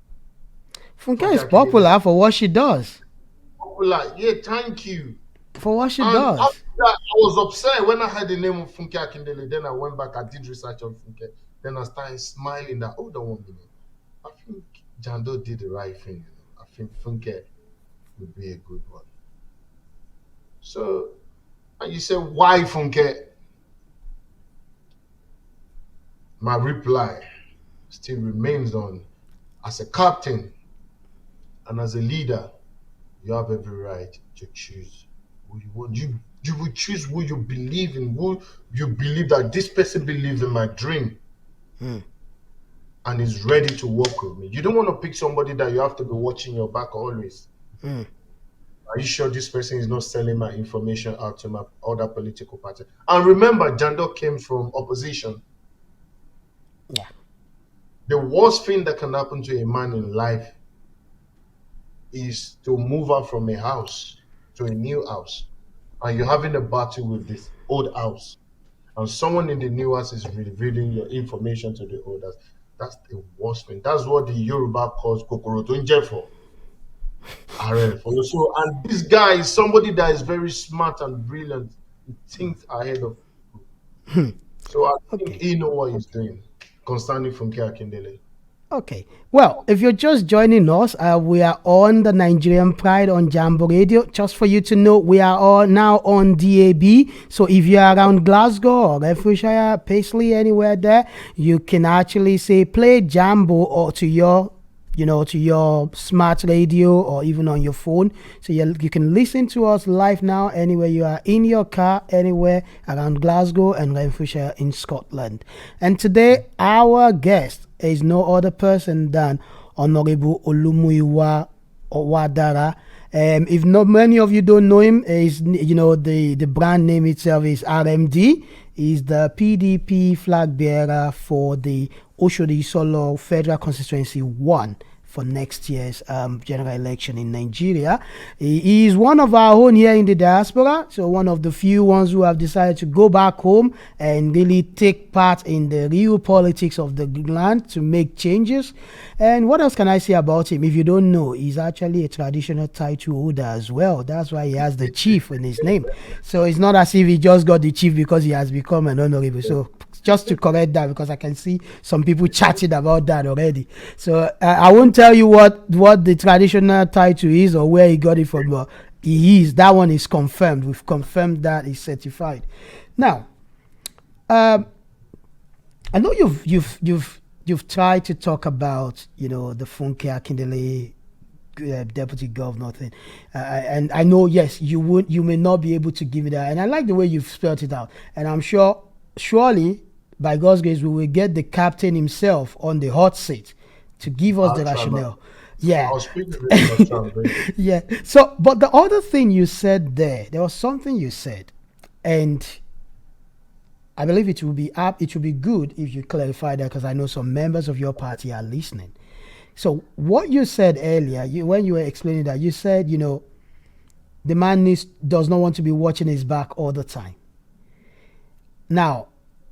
Funke is popular for what she does. Popular, yeah, thank you. For what she does. After that, I was upset when I heard the name of Funke Akindele. Then I went back, I did research on Funke. Then I started smiling that, hold on 1 minute. I think Jambo did the right thing. You know? I think Funke would be a good one. So, and you say, why Funke? My reply still remains on, as a captain and as a leader, you have every right to choose who you want. You will choose who you believe in, who you believe that this person believes in my dream and is ready to work with me. You don't want to pick somebody that you have to be watching your back always. Are you sure this person is not selling my information out to my other political party? And remember, Jambo came from opposition. Yeah. The worst thing that can happen to a man in life is to move out from a house to a new house. And you're having a battle with this old house. And someone in the new house is revealing your information to the others. That's the worst thing. That's what the Yoruba calls Kokoro Tunjefo. So, and this guy is somebody that is very smart and brilliant. He thinks ahead of people. So I think he knows what he's doing concerning Funke Akindele. Okay. Well, if you're just joining us, we are on the Nigerian Pride on Jambo Radio. Just for you to know, we are all now on DAB. So if you're around Glasgow or Renfrewshire, Paisley, anywhere there, you can actually say play Jambo or to your smart radio or even on your phone. So you can listen to us live now anywhere you are, in your car, anywhere around Glasgow and Renfrewshire in Scotland. And today, our guest is no other person than Honorable Olumuyiwa Owadara. If not many of you don't know him, the brand name itself is RMD. He's the PDP flag bearer for the Oshodi Solo Federal Constituency 1 for next year's general election in Nigeria. He is one of our own here in the diaspora, so one of the few ones who have decided to go back home and really take part in the real politics of the land to make changes. And what else can I say about him? If you don't know, he's actually a traditional title holder as well. That's why he has the chief in his name. So it's not as if he just got the chief because he has become an honorable. So just to correct that, because I can see some people chatting about that already. So I won't tell you what the traditional title is or where he got it from, but he is. That one is confirmed. We've confirmed that he's certified. Now, I know you've tried to talk about the Funke Akindele deputy governor thing. And I know, yes, you may not be able to give me that. And I like the way you've spelled it out. And I'm sure, surely, by God's grace, we will get the captain himself on the hot seat to give us the I'll try my. rationale. Yeah. I'll speak with him and try and bring it. Yeah. So, but the other thing you said there was something you said, and I believe it will be it will be good if you clarify that, because I know some members of your party are listening. So what you said earlier, when you were explaining that, you said, the man does not want to be watching his back all the time. Now,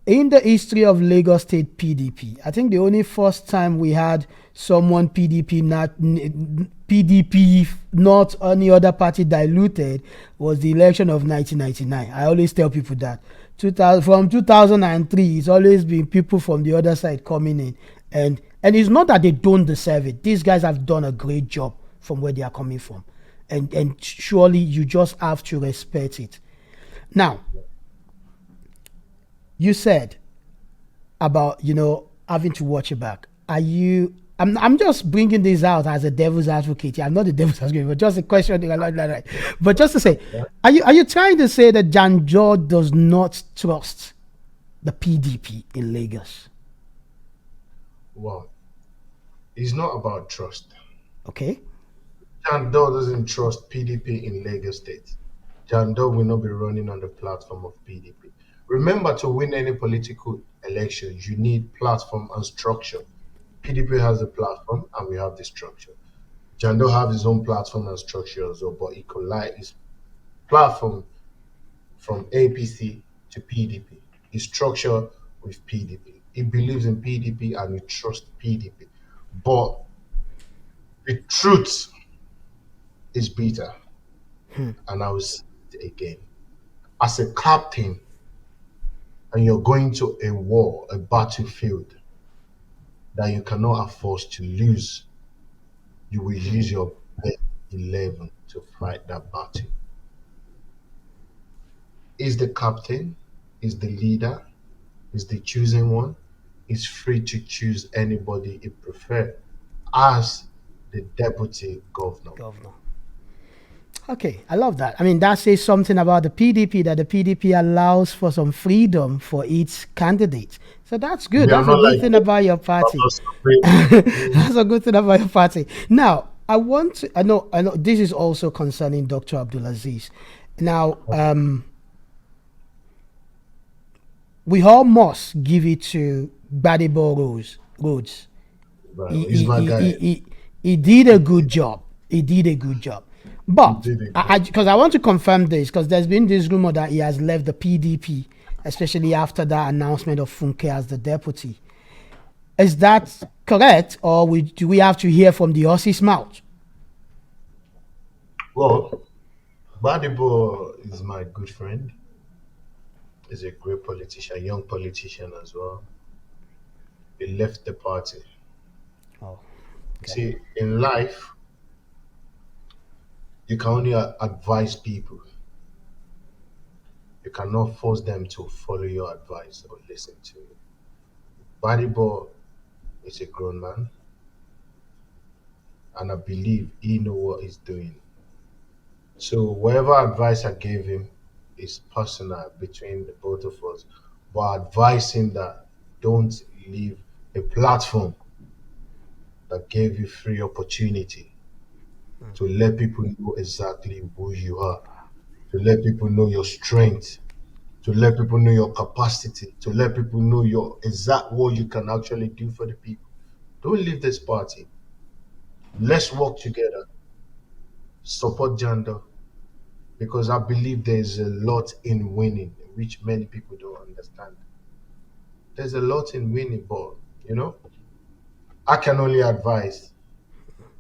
in the history of Lagos State PDP, I think the only first time we had someone PDP, not any other party diluted, was the election of 1999. I always tell people that. From 2003, it's always been people from the other side coming in. And it's not that they don't deserve it. These guys have done a great job from where they are coming from. And surely you just have to respect it. Now, you said about, having to watch it back. I'm just bringing this out as a devil's advocate. I'm not a devil's advocate, but just a question. But just to say, are you trying to say that Jambo does not trust the PDP in Lagos? Well, it's not about trust. Okay. Jambo doesn't trust PDP in Lagos State. Jambo will not be running on the platform of PDP. Remember, to win any political election, you need platform and structure. PDP has the platform and we have the structure. Jambo has his own platform and structure as well, but he collides his platform from APC to PDP. His structure with PDP. He believes in PDP and he trusts PDP. But the truth is bitter. And I will say it again. As a captain, and you're going to a war, a battlefield that you cannot afford to lose, you will use your best 11 to fight that battle. Is the captain, is the leader, is the chosen one, is free to choose anybody he prefers as the deputy governor. Okay, I love that. I mean, that says something about the PDP, that the PDP allows for some freedom for its candidate. So that's good. That's a good thing about your party. That's a good thing about your party. Now, I know this is also concerning Dr. Abdulaziz. Now, we all must give it to Gbadebo Rhodes. Right. He did a good job. But because I want to confirm this, because there's been this rumor that he has left the PDP, especially after that announcement of Funke as the deputy. Is that correct, or do we have to hear from the horse's mouth? Well, Gbadebo is my good friend. He's a great politician, young politician as well. He left the party. Oh, okay. See, in life, you can only advise people. You cannot force them to follow your advice or listen to you. Gbadebo is a grown man, and I believe he knows what he's doing. So whatever advice I gave him is personal between the both of us, but advise him that don't leave a platform that gave you free opportunity to let people know exactly who you are, to let people know your strength, to let people know your capacity, to let people know your exact what you can actually do for the people. Don't leave this party. Let's work together. Support Jambo, because I believe there's a lot in winning, which many people don't understand. There's a lot in winning, but I can only advise.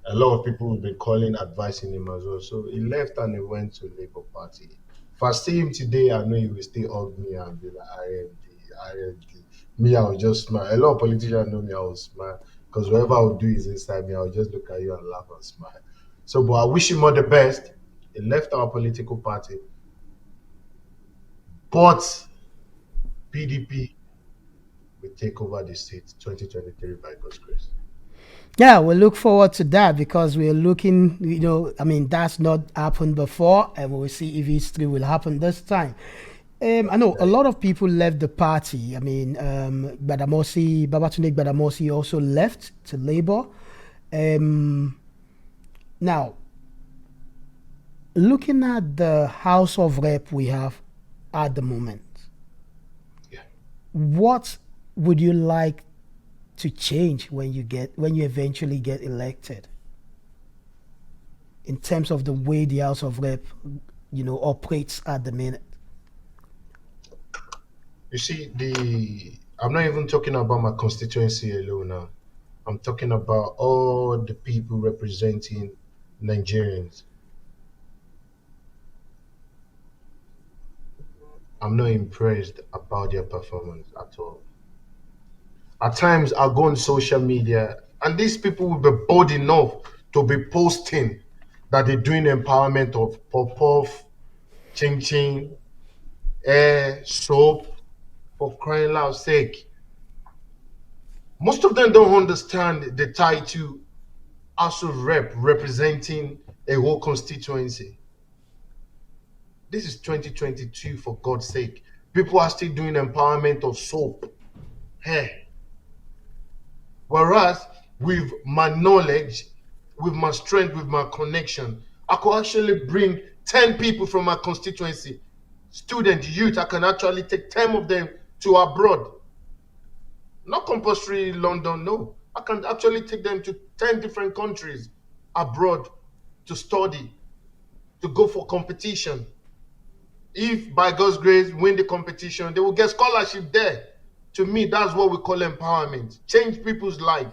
A lot of people have been advising him as well. So he left and he went to Labour Party. If I see him today, I know he will still hug me and be like, IMD. Me, I will just smile. A lot of politicians know me, I will smile. Because whatever I will do is inside me, I will just look at you and laugh and smile. So, but I wish him all the best. He left our political party. But PDP will take over the seat 2023 by God's grace. Yeah, we look forward to that because we're looking, I mean, that's not happened before, and we'll see if history will happen this time. I know a lot of people left the party. I mean, Babatunde Gbadamosi also left to Labour. Um, Now, looking at the House of Rep we have at the moment, Yeah. what would you like to change when you eventually get elected in terms of the way the House of Rep, operates at the minute? You see, the I'm not even talking about my constituency alone now. I'm talking about all the people representing Nigerians. I'm not impressed about their performance at all. At times, I go on social media, and these people will be bold enough to be posting that they're doing empowerment of pop off, ching ching, air, soap, for crying loud sake. Most of them don't understand the title House of Rep representing a whole constituency. This is 2022, for God's sake. People are still doing empowerment of soap, hair. Whereas with my knowledge, with my strength, with my connection, I could actually bring 10 people from my constituency, student, youth. I can actually take 10 of them to abroad. Not compulsory London, no. I can actually take them to 10 different countries abroad to study, to go for competition. If by God's grace win the competition, they will get scholarship there. To me, that's what we call empowerment. Change people's life.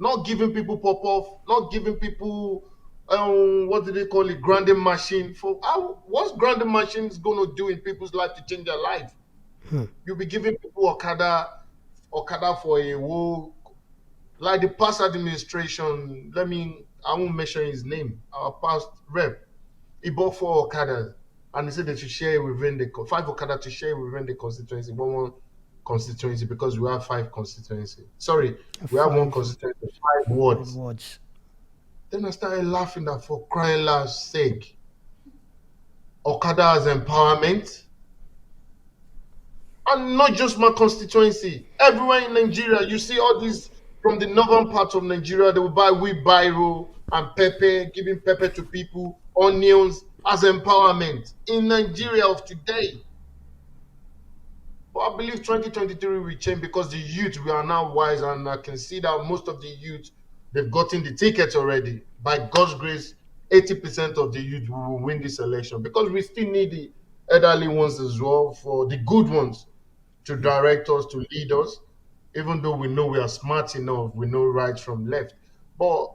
Not giving people pop off, not giving people what do they call it, grinding machine. For how, what's grinding machine is going to do in people's life to change their life? You'll be giving people Okada for a whole, like the past administration. I won't mention his name. Our past rep, he bought 4 Okadas, and he said they should share within the 5 Okada to share within the constituency, one constituency, because we have 5 constituency. Sorry, we have one Five, constituency, 5 wards. words. Then I started laughing at, for crying loud sake. Okada as empowerment, and not just my constituency. Everywhere in Nigeria, you see all these from the northern part of Nigeria, they will buy wheelbarrow and pepper, giving pepper to people, onions as empowerment in Nigeria of today. But I believe 2023 will change because the youth, we are now wise, and I can see that most of the youth, they've gotten the tickets already. By God's grace, 80% of the youth will win this election, because we still need the elderly ones as well, for the good ones to direct us, to lead us, even though we know we are smart enough, we know right from left. But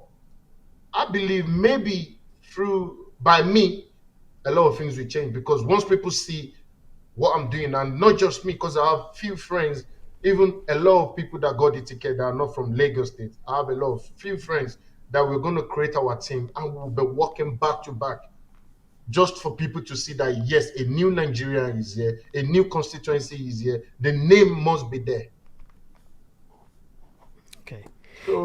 I believe maybe through by me, a lot of things will change, because once people see what I'm doing, and not just me, because I have few friends, even a lot of people that got the ticket that are not from Lagos State. I have a lot of few friends that we're going to create our team, and we'll be working back to back, just for people to see that yes, a new Nigeria is here, a new constituency is here. The name must be there. Okay.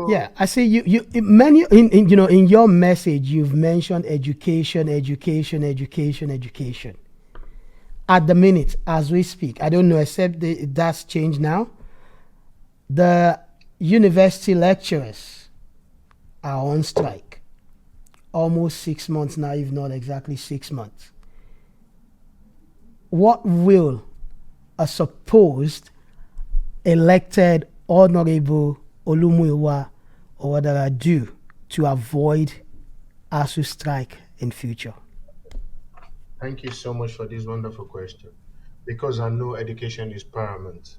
Yeah, So I see many in your message you've mentioned education, education, education, education. At the minute, as we speak, I don't know, except that's changed now. The university lecturers are on strike. Almost 6 months now, if not exactly 6 months. What will a supposed elected Honorable Olumuyiwa Owadara do to avoid ASU strike in future? thank you so much for this wonderful question, because I know education is paramount,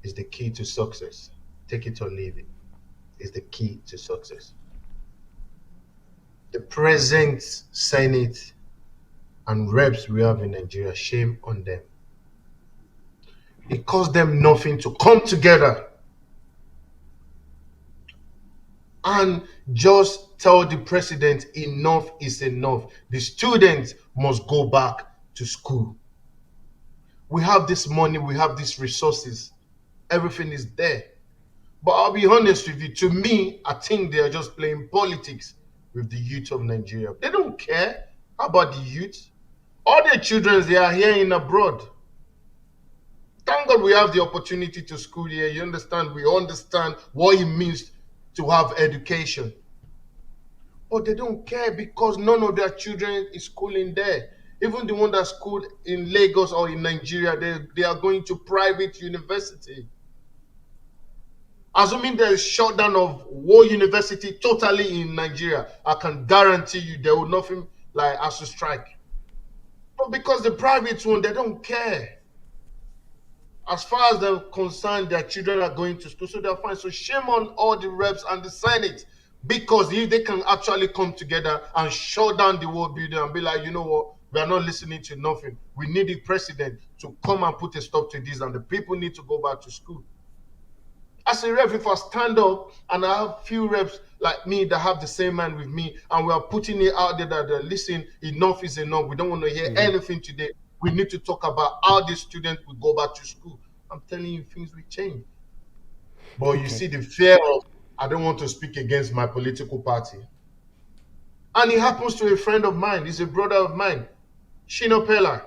is the key to success. Take it or leave it, is the key to success. The present Senate and reps we have in Nigeria, shame on them. It costs them nothing to come together and just tell the president enough is enough. The students must go back to school. We have this money, we have these resources, everything is there. But I'll be honest with you, to me, I think they are just playing politics with the youth of Nigeria. They don't care about the youth. All their children, they are here in abroad. Thank God we have the opportunity to school here. You understand? We understand what it means to have education. But they don't care because none of their children is schooling there. Even the one that schooled in Lagos or in Nigeria, they are going to private university. Assuming there is shutdown of whole university totally in Nigeria, I can guarantee you there will nothing like as to strike. But because the private one, they don't care. As far as they're concerned, their children are going to school, so they're fine. So shame on all the reps and the Senate, because if they can actually come together and shut down the whole building and be like, you know what, we are not listening to nothing. We need the president to come and put a stop to this, and the people need to go back to school. As a rep, if I stand up and I have few reps like me that have the same mind with me, and we are putting it out there that listen, enough is enough. We don't want to hear anything today. We need to talk about how these students will go back to school. I'm telling you, things will change. But you see, the fear of I don't want to speak against my political party. And it happens to a friend of mine, he's a brother of mine, Shino Pella.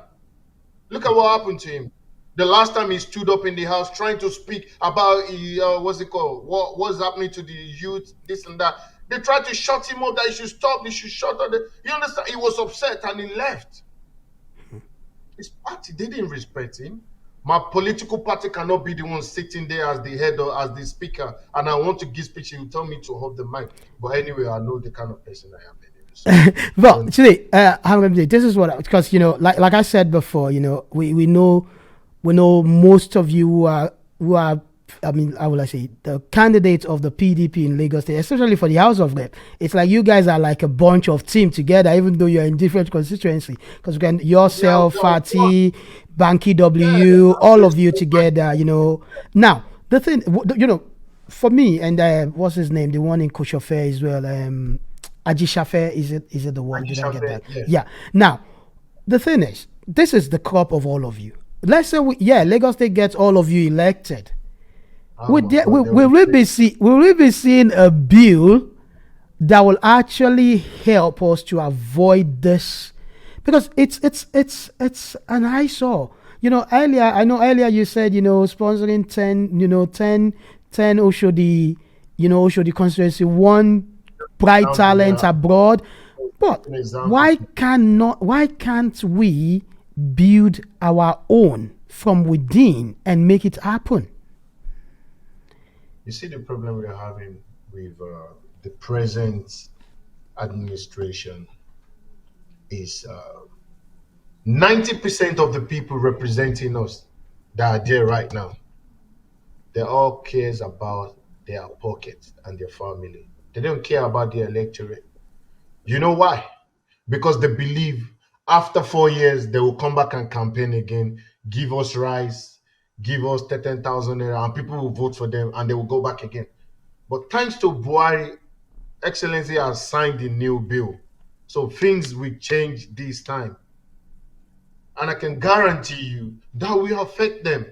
Look at what happened to him. The last time he stood up in the house trying to speak about what's it called? What's happening to the youth, this and that. They tried to shut him up, that he should stop, he should shut up. You understand? He was upset and he left. His party, they didn't respect him. My political party cannot be the one sitting there as the head or as the speaker, and I want to give speech. He will tell me to hold the mic. But anyway, I know the kind of person I am. Anyway, so, Well, today, this is what, because like I said before, we know most of you who are I mean, how will I say, the candidates of the PDP in Lagos State, especially for the House of Rep. It's like you guys are like a bunch of team together, even though you're in different constituency. Because you can yourself, Fatih, Banky W, all of you together, Now, the thing, for me, and what's his name, the one in Koshofe as well, Ajishafe, is it the one? Did I get that? Yeah. Now, the thing is, this is the crop of all of you. Let's say, Lagos State gets all of you elected. Will we be seeing a bill that will actually help us to avoid this? Because it's an eyesore. Earlier you said, sponsoring 10 Oshodi, Oshodi constituency, one bright talent abroad. But why can't we build our own from within and make it happen? You see, the problem we're having with the present administration is 90% of the people representing us that are there right now, they all cares about their pockets and their family. They don't care about their electorate. You know why? Because they believe after 4 years they will come back and campaign again, give us rice, give us 13,000 naira, and people will vote for them and they will go back again. But thanks to Buhari, Excellency has signed the new bill. So things will change this time. And I can guarantee you that will affect them.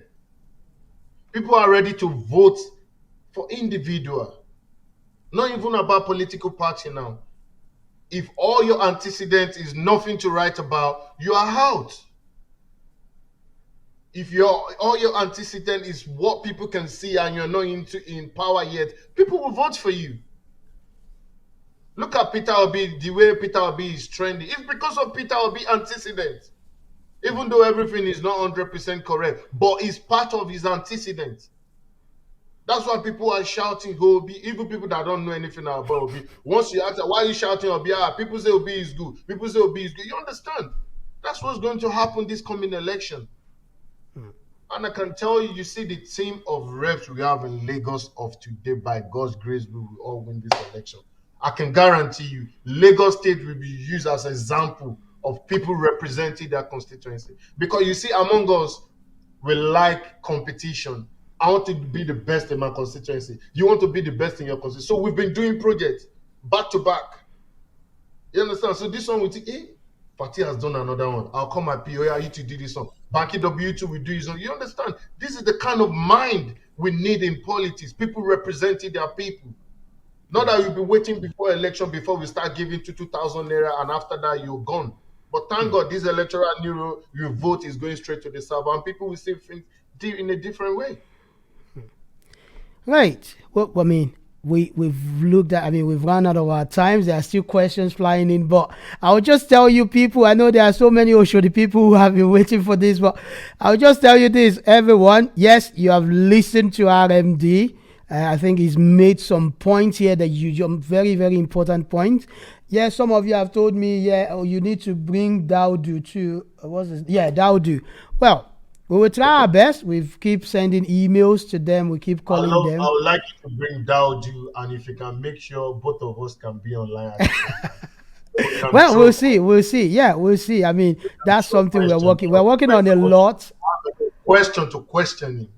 People are ready to vote for individual, not even about political party now. If all your antecedents is nothing to write about, you are out. If all your antecedent is what people can see and you're not in power yet, people will vote for you. Look at Peter Obi, the way Peter Obi is trending. It's because of Peter Obi antecedents. Even though everything is not 100% correct, but it's part of his antecedents. That's why people are shouting Obi, even people that don't know anything about Obi. Once you ask, why are you shouting Obi? People say Obi is good. People say Obi is good. You understand? That's what's going to happen this coming election. And I can tell you, you see the team of reps we have in Lagos of today, by God's grace, we will all win this election. I can guarantee you, Lagos State will be used as an example of people representing their constituency. Because you see, among us, we like competition. I want to be the best in my constituency. You want to be the best in your constituency. So we've been doing projects back to back. You understand? So this one we think, Fatih has done another one. I'll call my PO, you to do this one. Banky W2 will do this one. You understand? This is the kind of mind we need in politics. People representing their people. Not that you'll be waiting before election before we start giving 2,000 naira, and after that you're gone. But thank God this electoral new your vote is going straight to the server, and people will see things in a different way. Right. Well, I mean, we've looked at. I mean, we've run out of our times. There are still questions flying in, but I'll just tell you, people. I know there are so many Oshodi people who have been waiting for this, but I'll just tell you this, everyone. Yes, you have listened to RMD. I think he's made some points here that you very, very important points. Yes, some of you have told me, you need to bring Daudu to what's this? Yeah, Daudu. Well, we will try our best. We keep sending emails to them. We keep calling them. I would like you to bring Daudu, and if you can make sure both of us can be online. Well, we'll see. We'll see. Yeah, we'll see. I mean, that's something we're working on a lot. Question to questioning.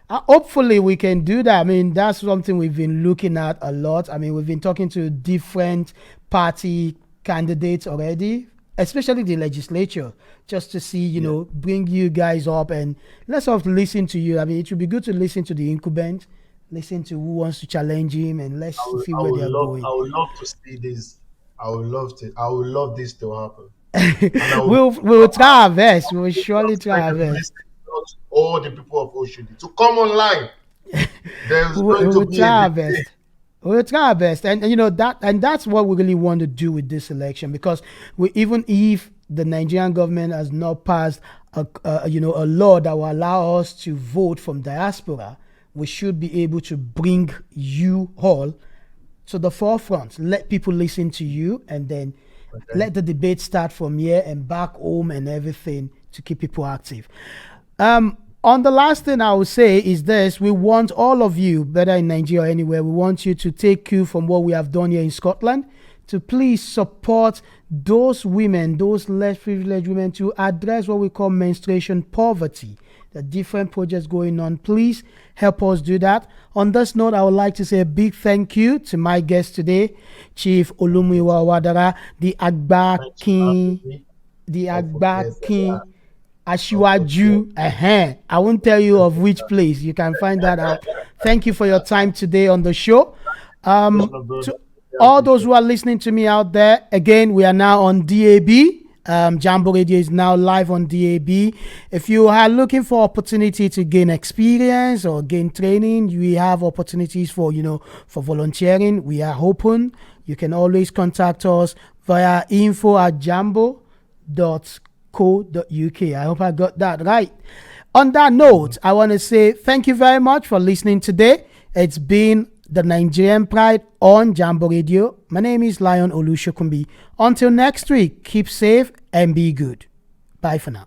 Hopefully we can do that. I mean, that's something we've been looking at a lot. I mean, we've been talking to different party candidates already, especially the legislature, just to see, bring you guys up and let's sort of listen to you. I mean, it would be good to listen to the incumbent, listen to who wants to challenge him, and let's see where they're going. I would love to see this. I would love this to happen. We'll try our best. We'll surely try our best. All the people of Oshodi to come online. We'll try our best. We'll try our best, and that's what we really want to do with this election, because even if the Nigerian government has not passed a law that will allow us to vote from diaspora, we should be able to bring you all to the forefront. Let people listen to you, and then let the debate start from here and back home and everything to keep people active. On the last thing I will say is this: we want all of you, whether in Nigeria or anywhere, we want you to take cue from what we have done here in Scotland, to please support those women, those less privileged women, to address what we call menstruation poverty. There are different projects going on. Please help us do that. On this note, I would like to say a big thank you to my guest today, Chief Olumuyiwa Owadara, the Agba King. Ashiwaju, I won't tell you of which place. You can find that out. Thank you for your time today on the show. To all those who are listening to me out there, again, we are now on DAB. Jambo Radio is now live on DAB. If you are looking for opportunity to gain experience or gain training, we have opportunities for volunteering. We are open. You can always contact us via info@jambo.co.uk. I hope I got that right. On that note, I want to say thank you very much for listening today. It's been the Nigerian Pride on Jambo Radio. My name is Lion Olusekunbi. Until next week, keep safe and be good. Bye for now.